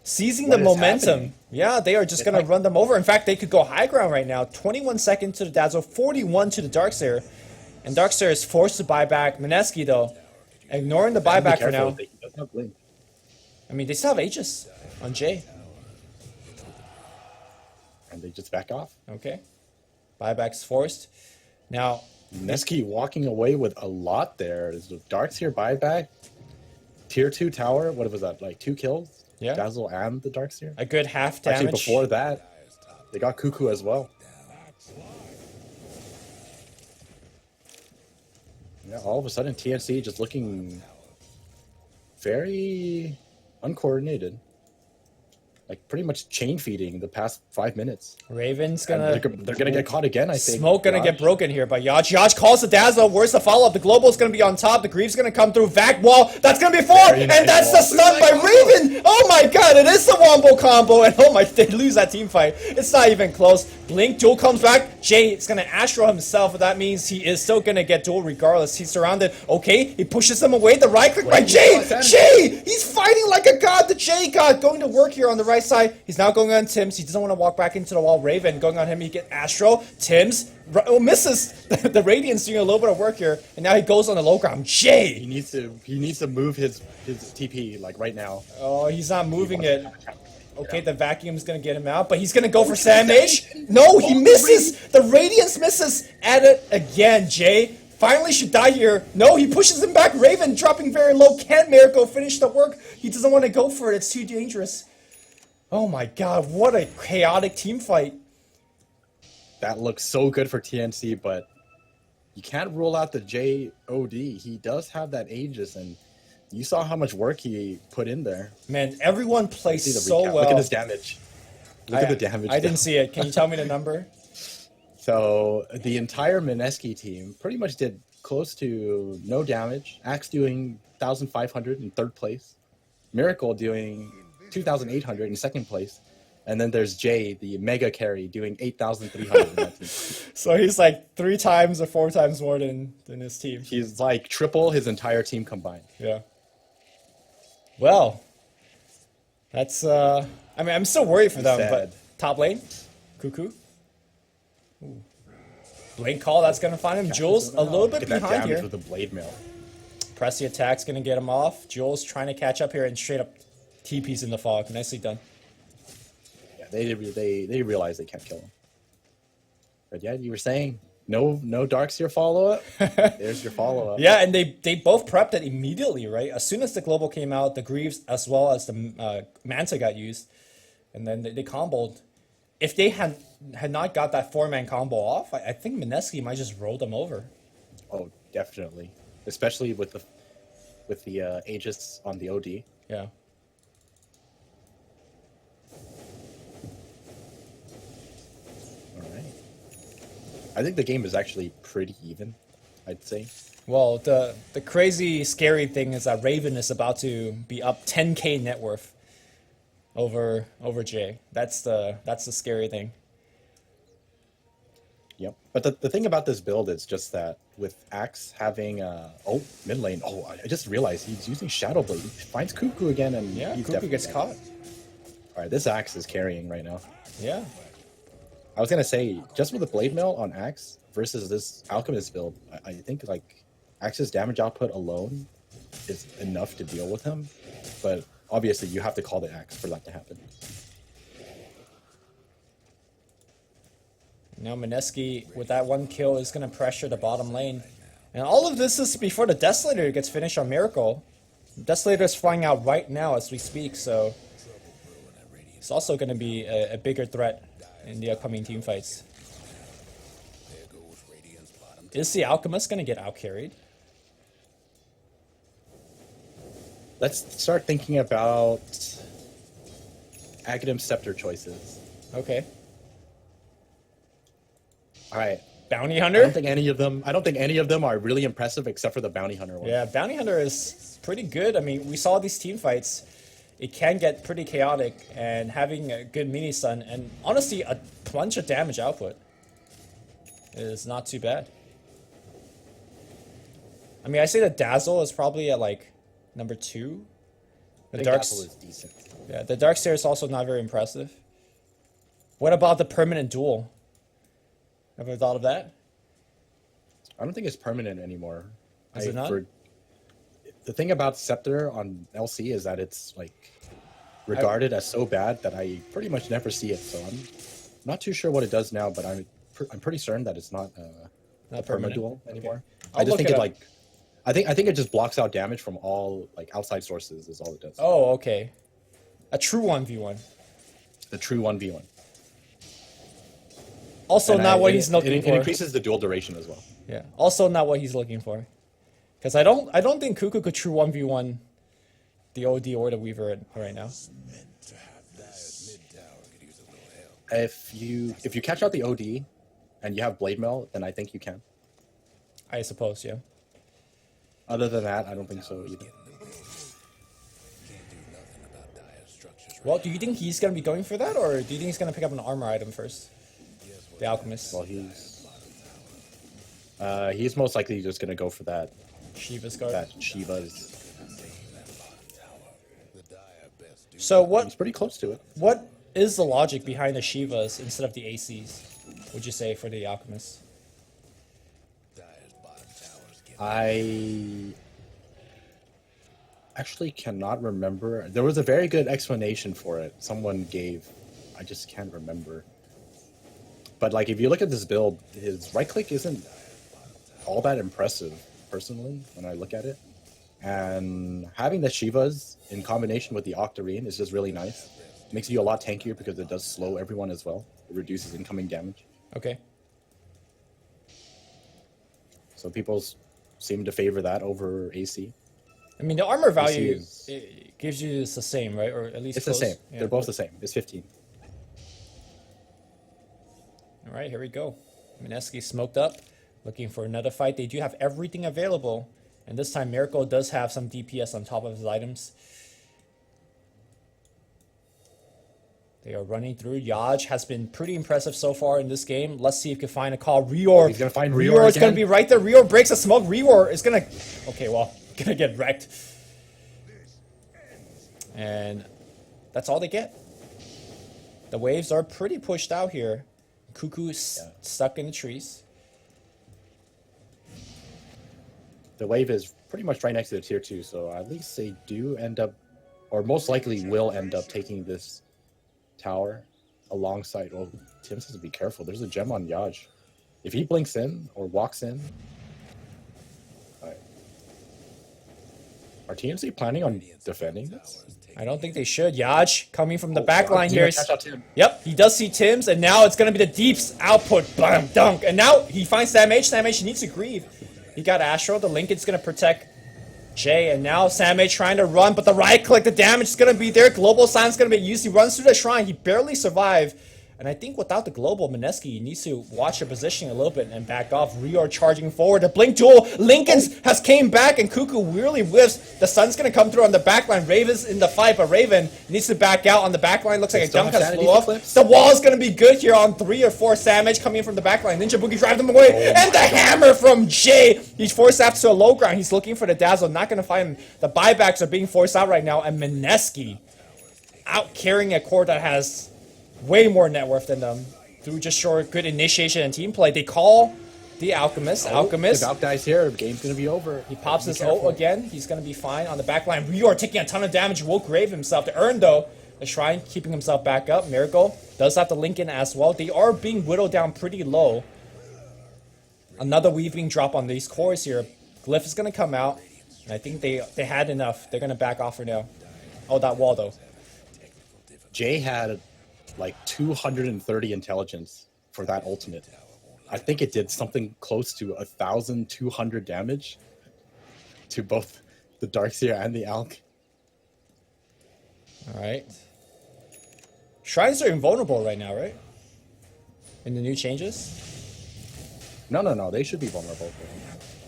seizing the What is momentum. happening? Yeah, they are just going to run them over. In fact, they could go high ground right now. 21 seconds to the Dazzle, 41 to the Darkseer. And Darkseer is forced to buy back. Mineski, though, ignoring the Be buyback for careful, now. he doesn't have blink. I mean, they still have Aegis on Jay. And they just back off. Okay. Buyback's forced. Now, Mineski walking away with a lot there. Is the Darkseer buyback. Tier 2 tower. What was that? Like 2 kills? Yeah. Dazzle and the Darkseer. a good half damage. Actually, before that, they got Cuckoo as well. Yeah, all of a sudden, TNC just looking very uncoordinated. Like, pretty much chain feeding the past 5 minutes. Raven's And gonna... they're gonna get caught again, I think. Smoke gonna Yacht. get broken here by Yacht. Yacht calls the Dazzle. Where's the follow-up? The Global's gonna be on top. The Greave's gonna come through. Vac wall. That's gonna be 4! Very And nice that's wall. the stun by Raven! Oh my god, it is the Wombo combo. And oh my, they lose that team fight. It's not even close. Blink, Duel comes back. Jay is gonna Astro himself, but that means he is still gonna get Duel regardless. He's surrounded. Okay, he pushes him away. The right click by Jay! Jay! He's fighting like a god. The Jay god going to work here on the right side. He's now going on Tim's. He doesn't want to walk back into the wall. Raven going on him. He get Astro. Tim's misses. The Radiant's doing a little bit of work here, and now he goes on the low ground. Jay. He needs to move his TP like right now. Oh, he's not moving it. Okay, the vacuum's gonna get him out, but he's gonna go for Sandmage. No, he misses. The Radiance misses. At it again, Jay. Finally should die here. No, he pushes him back. Raven dropping very low. Can Miracle finish the work? He doesn't want to go for it. It's too dangerous. Oh my god, what a chaotic team fight. That looks so good for TNC, but you can't rule out the JOD. He does have that Aegis, and you saw how much work he put in there. Man, everyone plays See the so recap. well. Look at his damage. Look at the damage. I didn't see it. Can you tell me the number? So the entire Mineski team pretty much did close to no damage. Axe doing 1,500 in 3rd place. Miracle doing 2,800 in 2nd place. And then there's Jay, the mega carry, doing 8,300 in that team. So he's like 3 times or 4 times more than his team. He's like triple his entire team combined. Yeah. Well, that's I mean, I'm still worried for them, Sad. but top lane, Cuckoo. Ooh. Blink call, that's gonna find him. Jules a little bit Get that behind damage here. with the blade mail. Press the attack's gonna get him off. Jules trying to catch up here and straight up TP's in the fog. Nicely done. Yeah, they realize they can't kill him. But yeah, you were saying no Darkseer follow up. There's your follow up. Yeah, and they both prepped it immediately, right? As soon as the global came out, the Greaves as well as the Manta got used, and then they comboed. If they had not got that 4-man combo off, I think Mineski might just roll them over. Oh, definitely. Especially with the Aegis on the OD. Yeah. All right. I think the game is actually pretty even, I'd say. Well, the crazy scary thing is that Raven is about to be up 10k net worth over Jay. That's the scary thing. Yep. But the thing about this build is just that with Axe having mid lane. Oh, I just realized he's using Shadow Blade. He finds Cuckoo again, and Yeah, he's Cuckoo definitely gets dead. caught. All right, this Axe is carrying right now. Yeah. I was gonna say just with the blade mail on Axe versus this Alchemist build, I think like Axe's damage output alone is enough to deal with him, but obviously you have to call the Axe for that to happen. Now Mineski, with that 1 kill, is going to pressure the bottom lane. And all of this is before the Desolator gets finished on Miracle. Desolator is flying out right now as we speak, so it's also going to be a bigger threat in the upcoming team fights. Is the Alchemist going to get out-carried? Let's start thinking about Aghanim Scepter choices. Okay. All right. Bounty I Hunter? don't think any of them are really impressive except for the Bounty Hunter one. Yeah, Bounty Hunter is pretty good. I mean, we saw these team fights. It can get pretty chaotic, and having a good mini stun and honestly a bunch of damage output is not too bad. I mean, I say the Dazzle is probably at like number 2. I The think Dark, Dazzle is decent. yeah, the Darkseer is also not very impressive. What about the permanent duel? Ever thought of that? I don't think it's permanent anymore. Is it not? The thing about Scepter on LC is that it's like regarded as so bad that I pretty much never see it. So I'm Not too sure what it does now, but I'm pretty certain that it's not Not a permanent. perma-dual anymore. I'll I just look think it it up. like, I think it just blocks out damage from all like outside sources is all it does. Oh, okay. A true 1v1. The true 1v1. Also And not what it- he's looking it for. increases the dual duration as well. Yeah. Also not what he's looking for. Because I don't think Cuckoo could true 1v1 the OD or the Weaver right now. Dyer's mid tower could use a little help. If you catch out the OD and you have Blade Mail, then I think you can. I suppose, yeah. Other than that, I don't think so either. Can't do nothing about Dyer's structures. Well, do you think he's going to be going for that, or do you think he's going to pick up an armor item first? The Alchemist. Well, he's most likely just gonna go for that Shiva's guard. Shiva's. The Dyer best do So He's pretty close to it. what is the logic behind the Shivas instead of the ACs, would you say, for the Alchemist? Dyer's bottom towers get I actually cannot remember. There was a very good explanation for it. Someone gave. I just can't remember. But like, if you look at this build, his right click isn't all that impressive, personally, when I look at it. And having the Shivas in combination with the Octarine is just really nice. Makes you a lot tankier because it does slow everyone as well. It reduces incoming damage. Okay. So people seem to favor that over AC. I mean, the armor value is- it gives you the same, right? Or at least It's the close. same. Yeah. They're both the same. It's 15. All right, here we go. Mineski smoked up, looking for another fight. They do have everything available, and this time Miracle does have some DPS on top of his items. They are running through. Yaj has been pretty impressive so far in this game. Let's see if he can find a call. Rior. He's gonna find Rior Rior is gonna again? be right there. Rior breaks a smoke. Rior is gonna. Okay, well, gonna get wrecked. And that's all they get. The waves are pretty pushed out here. Cuckoo is stuck in the trees. The wave is pretty much right next to the tier 2, so at least they do end up, or most likely will end up taking this tower alongside. Well, Tim says to be careful. There's a gem on Yaj. If he blinks in or walks in, alright. Are TNC planning on defending this? I don't think they should. Yaj coming from the Oh, back line he's here. gonna catch out Tim. Yep, he does see Tim's, and now it's going to be the Deep's output. Bam, dunk. And now he finds Sam H. Sam H needs to grieve. He got Astro. The Lincoln's going to protect Jay, and now Sam H trying to run, but the right click, the damage is going to be there. Global Sign's going to be used. He runs through the shrine. He barely survived. And I think without the global, Mineski needs to watch the positioning a little bit and back off. Rior charging forward. The blink duel. Lincoln's has came back, and Cuckoo really whiffs. The sun's going to come through on the back line. Raven's in the fight, but Raven needs to back out on the back line. Looks like a still dunk have has sanity flew off. clips? The wall is going to be good here on 3 or 4 Samage coming in from the back line. Ninja Boogie drives them away. And the hammer from Jay. He's forced out to a low ground. He's looking for the dazzle. Not going to find him. The buybacks are being forced out right now. And Mineski out carrying a core that has way more net worth than them. Through just short, good initiation and team play. They call the Alchemist. Alchemist. If Alk dies here, the game's gonna be over. He pops his careful. O again. He's going to be fine on the back line. Rior taking a ton of damage. Will grave himself. To earn, though, the Shrine keeping himself back up. Miracle does have to link in as well. They are being whittled down pretty low. Another weaving drop on these cores here. Glyph is going to come out. And I think they had enough. They're going to back off for now. Oh, that wall, though. Jay had like 230 intelligence for that ultimate. I think it did something close to 1,200 damage to both the Darkseer and the Alk. All right. Shrines are invulnerable right now, right? In the new changes? No. They should be vulnerable.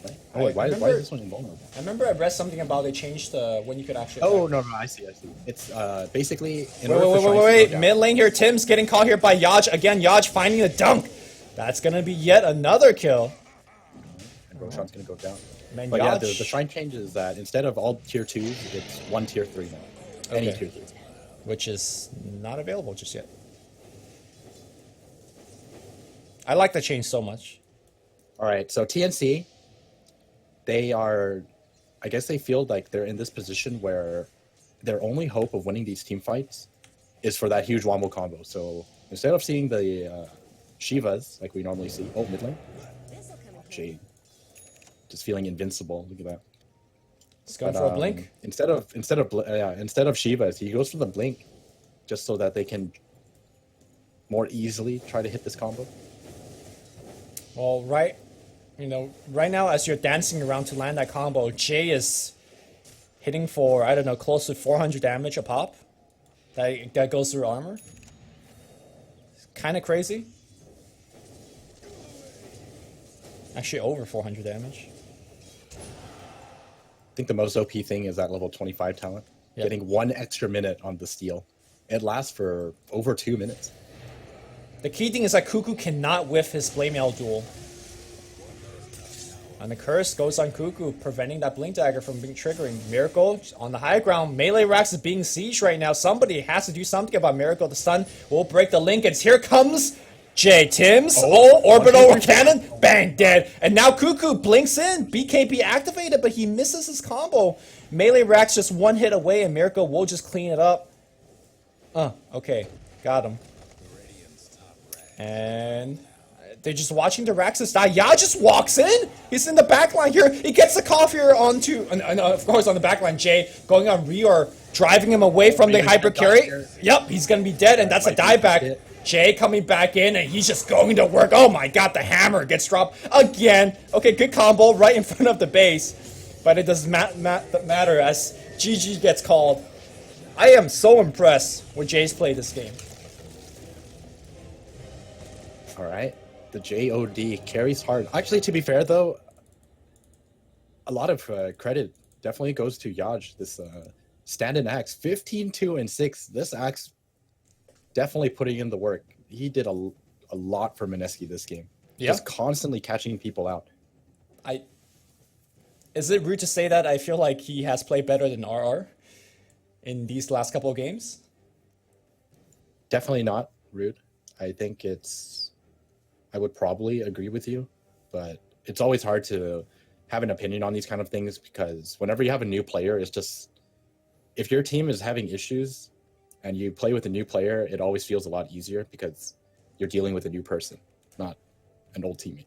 Right? Oh, wait, why is this one invulnerable? I remember I read something about they changed when you could actually. Oh, attack. no, I see. It's basically... in Wait, order for Shrines to go wait. down- Mid lane here. Tim's getting caught here by Yaj. Again, Yaj finding a dunk. That's going to be yet another kill. And Roshan's going to go down. Man, But yeah, the Yaj, Shrine change is that instead of all tier 2s, it's one tier 3 now. Any Okay. tier 3. which is not available just yet. I like the change so much. All right, so TNC, they are, I guess they feel like they're in this position where their only hope of winning these team fights is for that huge wombo combo. So Instead of seeing the Shivas like we normally see. Oh, mid lane. Jade. Just feeling invincible. Look at that. He's going for a blink. Instead of Shivas, he goes for the blink, just so that they can more easily try to hit this combo. Well, right now as you're dancing around to land that combo, Jay is hitting for, I don't know, close to 400 damage a pop. That goes through armor. Kind of crazy. Actually, over 400 damage. I think the most OP thing is that level 25 talent. Yep. Getting 1 extra minute on the steal. It lasts for over 2 minutes. The key thing is that Cuckoo cannot whiff his Flame Mail duel. And the curse goes on Cuckoo, preventing that Blink Dagger from being triggering. Miracle on the high ground. Melee Rax is being sieged right now. Somebody has to do something about Miracle. The stun will break the Linkens. Here comes J. Tims. Oh, orbital cannon. Bang, dead. And now Cuckoo blinks in. BKB activated, but he misses his combo. Melee Rax just 1 hit away, and Miracle will just clean it up. Okay. Got him. And they're just watching the Raxus die. Ya just walks in. He's in the backline here. He gets the coffee onto, and of course on the backline, Jay going on Rior, driving him away from the hyper carry. Yep, he's gonna be dead, and that's a dieback. Jay coming back in, and he's just going to work. Oh my god, the hammer gets dropped again. Okay, good combo right in front of the base, but it doesn't matter as GG gets called. I am so impressed with Jay's play this game. All right. The JOD carries hard. Actually, to be fair, though, a lot of credit definitely goes to Yaj. This stand-in axe, 15-2-6. This axe definitely putting in the work. He did a lot for Mineski this game. Yep. Just constantly catching people out. Is it rude to say that I feel like he has played better than RR in these last couple of games? Definitely not rude. I think I would probably agree with you, but it's always hard to have an opinion on these kind of things because whenever you have a new player, it's just, if your team is having issues and you play with a new player, it always feels a lot easier because you're dealing with a new person, not an old teammate.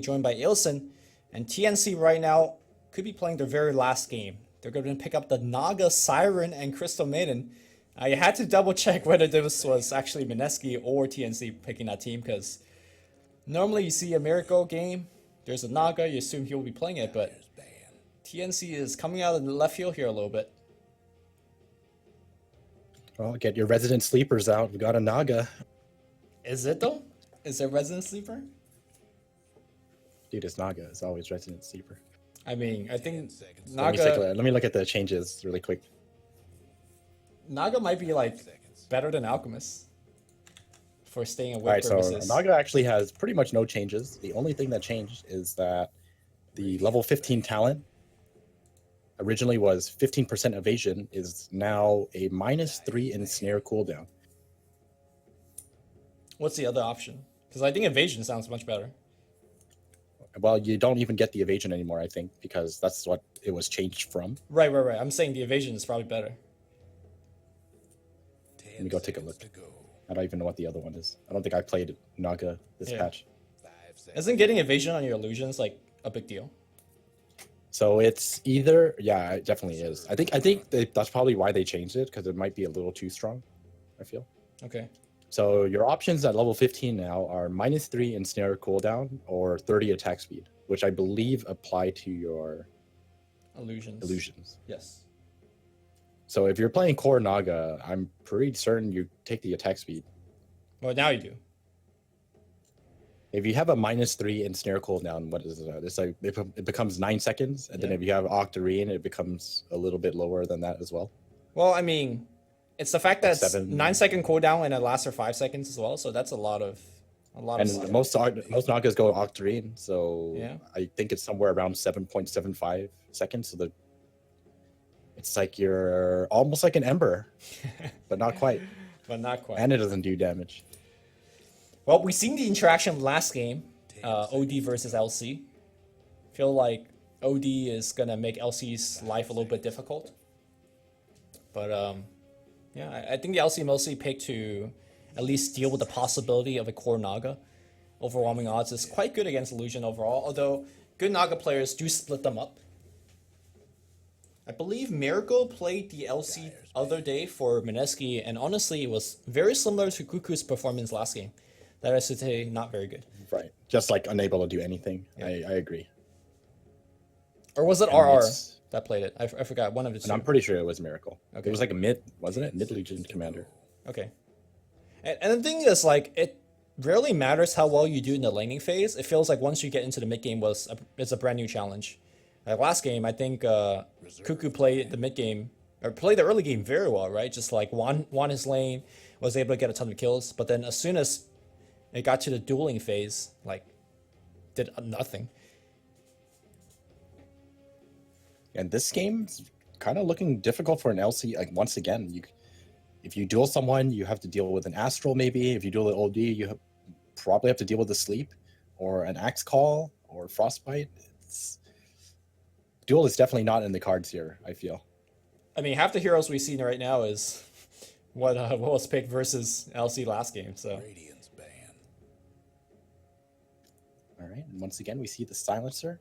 joined by Ilson, and TNC right now could be playing their very last game. They're going to pick up the Naga Siren and Crystal Maiden. I had to double check whether this was actually Mineski or TNC picking that team, because normally you see a Miracle game, there's a Naga, you assume he'll be playing it, but TNC is coming out of the left field here a little bit. Well, get your resident sleepers out. We got a Naga. Is it though? Is it Resident Sleeper? Dude, it's Naga. It's always resident sleeper. I mean, I think Let me look at the changes really quick. Naga might be like better than Alchemist for staying away. All right, so Naga actually has pretty much no changes. The only thing that changed is that the level 15 talent originally was 15% evasion, is now a -3 ensnare cooldown. What's the other option? Because I think evasion sounds much better. Well, you don't even get the evasion anymore, I think, because that's what it was changed from. Right. I'm saying the evasion is probably better. Let me go take a look. I don't even know what the other one is. I don't think I played Naga this patch. Isn't getting evasion on your illusions like a big deal? So it's either, yeah, it definitely is. I think that's probably why they changed it, because it might be a little too strong, I feel. Okay. So your options at level 15 now are -3 ensnare cooldown or 30 attack speed, which I believe apply to your illusions. Yes. So if you're playing core Naga, I'm pretty certain you take the attack speed. Well, now you do. If you have a -3 ensnare cooldown, what is it? It's like it becomes 9 seconds, and then if you have Octarine, it becomes a little bit lower than that as well. Well, I mean, it's the fact that it's 7. 9-second cooldown and it lasts for 5 seconds as well. So that's a lot of. And most Nagas go Octarine, so yeah. I think it's somewhere around 7.75 seconds. So it's like you're almost like an Ember, but not quite. And it doesn't do damage. Well, we've seen the interaction last game, OD versus LC. Feel like OD is gonna make LC's life a little bit difficult. But yeah, I think the LC mostly picked to at least deal with the possibility of a core Naga. Overwhelming odds is quite good against Illusion overall, although good Naga players do split them up. I believe Miracle played the LC other day for Mineski, and honestly, it was very similar to Cuckoo's performance last game. That is to say, not very good. Right. Just like unable to do anything. Yeah. I agree. Or was it RR that played it? I forgot. One of the two. And I'm pretty sure it was Miracle. Okay. It was like a mid, wasn't it? Mid Legion Commander. Okay. And the thing is, like, it rarely matters how well you do in the laning phase. It feels like once you get into the mid game, it's a brand new challenge. Like last game, I think Cuckoo played the mid game, or played the early game very well, right? Just like won his lane, was able to get a ton of kills. But then as soon as it got to the dueling phase, like, did nothing. And this game's kind of looking difficult for an LC. Like, once again, if you duel someone, you have to deal with an Astral maybe. If you duel an OD, you probably have to deal with a Sleep, or an Axe Call, or Frostbite. Duel is definitely not in the cards here, I feel. I mean, half the heroes we've seen right now is what was picked versus LC last game, so... All right, and once again, we see the Silencer.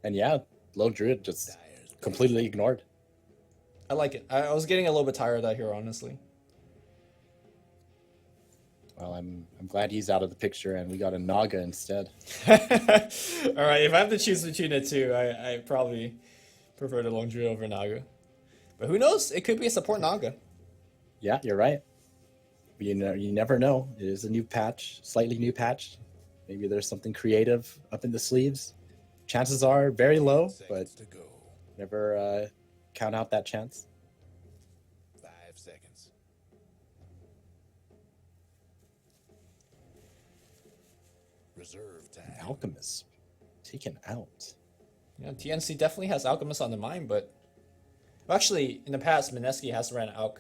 And yeah, Lone Druid just completely ignored. I like it. I was getting a little bit tired of that hero, honestly. Well, I'm glad he's out of the picture, and we got a Naga instead. All right, if I have to choose between the two, I probably prefer the Lone Druid over Naga. But who knows? It could be a support Naga. Yeah, you're right. You never know. It is a new patch, slightly new patch. Maybe there's something creative up in the sleeves. Chances are very low, but never count out that chance. 5 seconds. Reserve time. Alchemist taken out. Yeah, TNC definitely has Alchemist on the mind, but actually, in the past, Mineski has ran Alch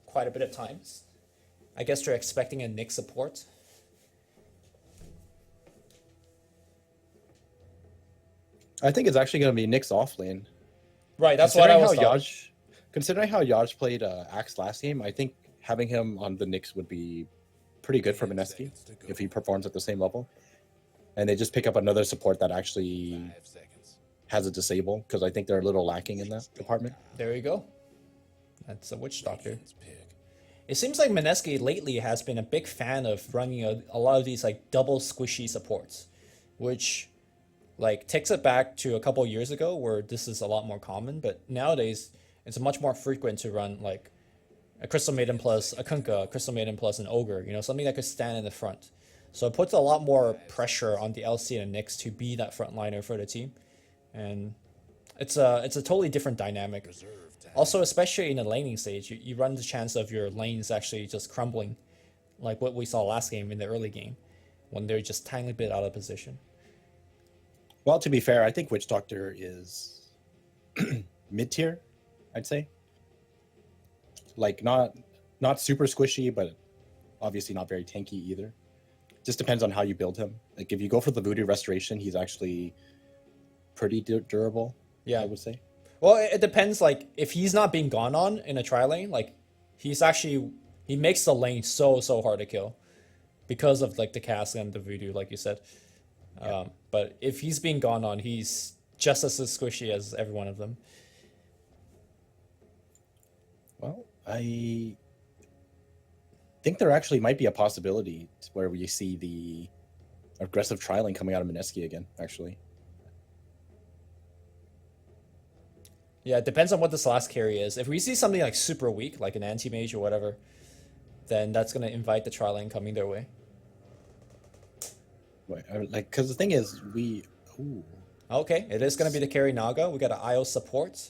quite a bit of times. I guess they're expecting a Nick support. I think it's actually going to be Nick's off lane. Right, that's what I was thought. Considering how Yaj played Axe last game, I think having him on the Nyx would be pretty good for Mineski if he performs at the same level. And they just pick up another support that actually has a disable, because I think they're a little lacking in that department. There you go. That's a witch doctor. It seems like Mineski lately has been a big fan of running a lot of these like double squishy supports, which like takes it back to a couple years ago where this is a lot more common, but nowadays it's much more frequent to run like a Crystal Maiden plus a Kunkka, Crystal Maiden plus an Ogre, you know, something that could stand in the front. So it puts a lot more pressure on the LC and the Nyx to be that frontliner for the team. And it's a totally different dynamic. Also, especially in the laning stage, you run the chance of your lanes actually just crumbling, like what we saw last game in the early game, when they're just tiny bit out of position. Well, to be fair, I think Witch Doctor is mid-tier, I'd say. Like not super squishy, but obviously not very tanky either. Just depends on how you build him. Like if you go for the Voodoo Restoration, he's actually pretty durable. Yeah, I would say. Well, it depends. Like if he's not being gone on in a tri lane, like he makes the lane so hard to kill because of like the cast and the Voodoo, like you said. Yeah. But if he's being gone on, he's just as squishy as every one of them. Well, I think there actually might be a possibility where we see the aggressive tri-lane coming out of Mineski again, actually. Yeah, it depends on what this last carry is. If we see something like super weak, like an anti-mage or whatever, then that's going to invite the tri-lane coming their way. Wait, like, because the thing is, Okay, it is going to be the carry Naga. We got an IO support.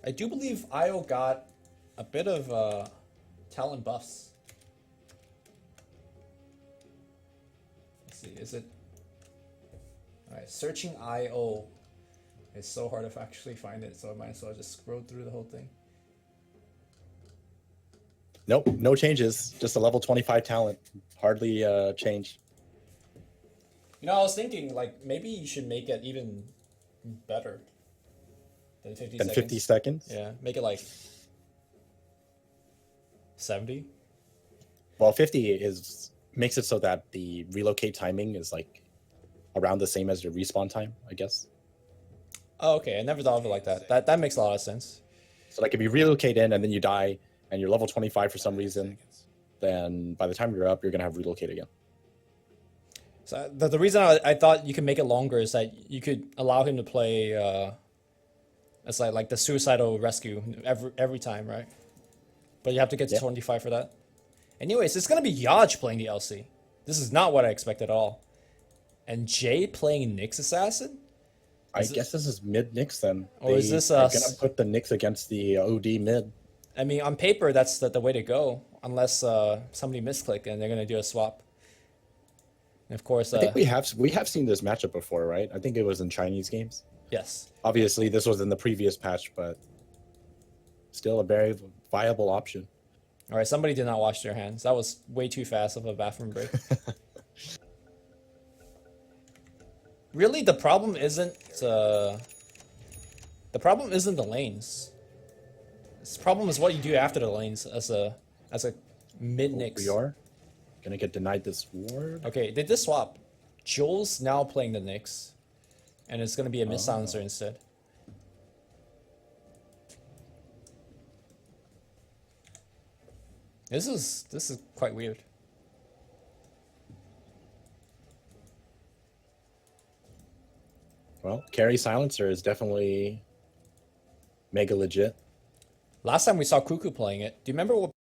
I do believe IO got a bit of talent buffs. Let's see, is it? Alright, searching IO. It's so hard to actually find it, so I might as well just scroll through the whole thing. Nope, no changes. Just a level 25 talent. Hardly changed. You know, I was thinking, like, maybe you should make it even better than 50 seconds. 50 seconds? Yeah, make it like 70. Well, 50 makes it so that the relocate timing is like around the same as your respawn time, I guess. Oh, okay. I never thought of it like that. That makes a lot of sense. So like if you relocate in and then you die and you're level 25 for some reason, then by the time you're up, you're gonna have relocate again. So the reason I thought you could make it longer is that you could allow him to play as like the suicidal rescue every time, right? But you have to get to 25 for that. Anyways, it's gonna be Yaj playing the LC. This is not what I expected at all. And Jay playing Nyx Assassin? I guess this is mid Nyx then. Or is this gonna put the Nyx against the OD mid? I mean, on paper, that's the way to go, unless somebody misclick and they're gonna do a swap. And of course, I think we have seen this matchup before, right? I think it was in Chinese games. Yes. Obviously, this was in the previous patch, but still a very viable option. All right, somebody did not wash their hands. That was way too fast of a bathroom break. Really, the problem isn't the lanes. The problem is what you do after the lanes as a mid Nyx. We are gonna get denied this ward. Okay, they did swap. Joel's now playing the Nyx, and it's gonna be a Mist Silencer instead. This is quite weird. Well, carry silencer is definitely mega legit. Last time we saw Cuckoo playing it. Do you remember what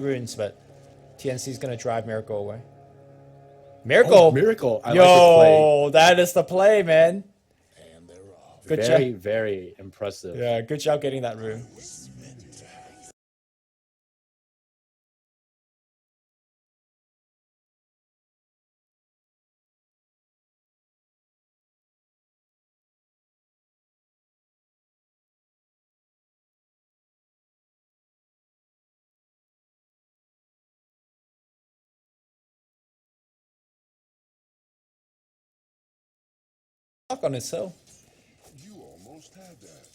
runes, but TNC is gonna drive Miracle away. Miracle! Oh, Miracle! I like this Yo, that is the play, man. And they're off. Good play. job. Very impressive. Yeah, good job getting that rune. Lock on his hill. You almost had that.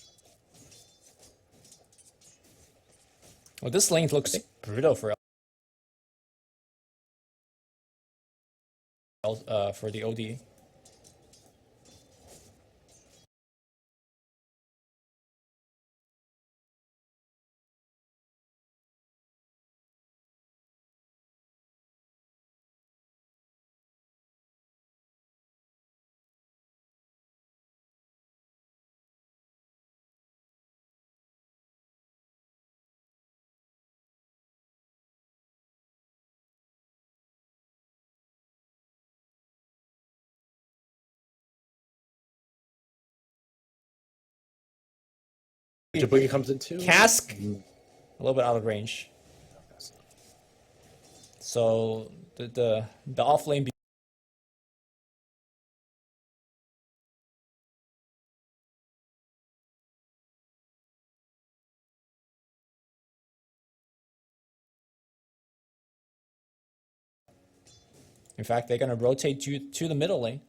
Well, this lane looks brutal for the OD. Jaboogie comes in too. Cask, a little bit out of range. So the off lane. In fact, they're gonna rotate you to the middle lane.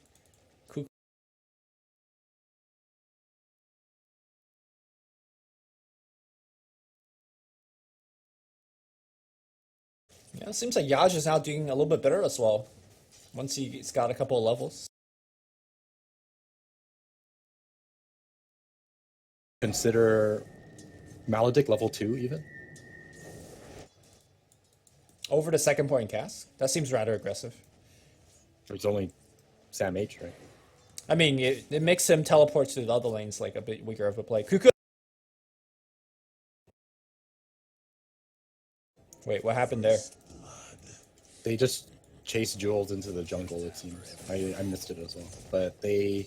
Yeah, it seems like Yaj is now doing a little bit better as well. Once he's got a couple of levels. Consider Maledict level 2 even. Over the second point cast. That seems rather aggressive. It's only Sam H, right? I mean, it makes him teleport to the other lanes like a bit weaker of a play. Kuku. Wait, what happened there? They just chased Jules into the jungle, it seems. I missed it as well. But they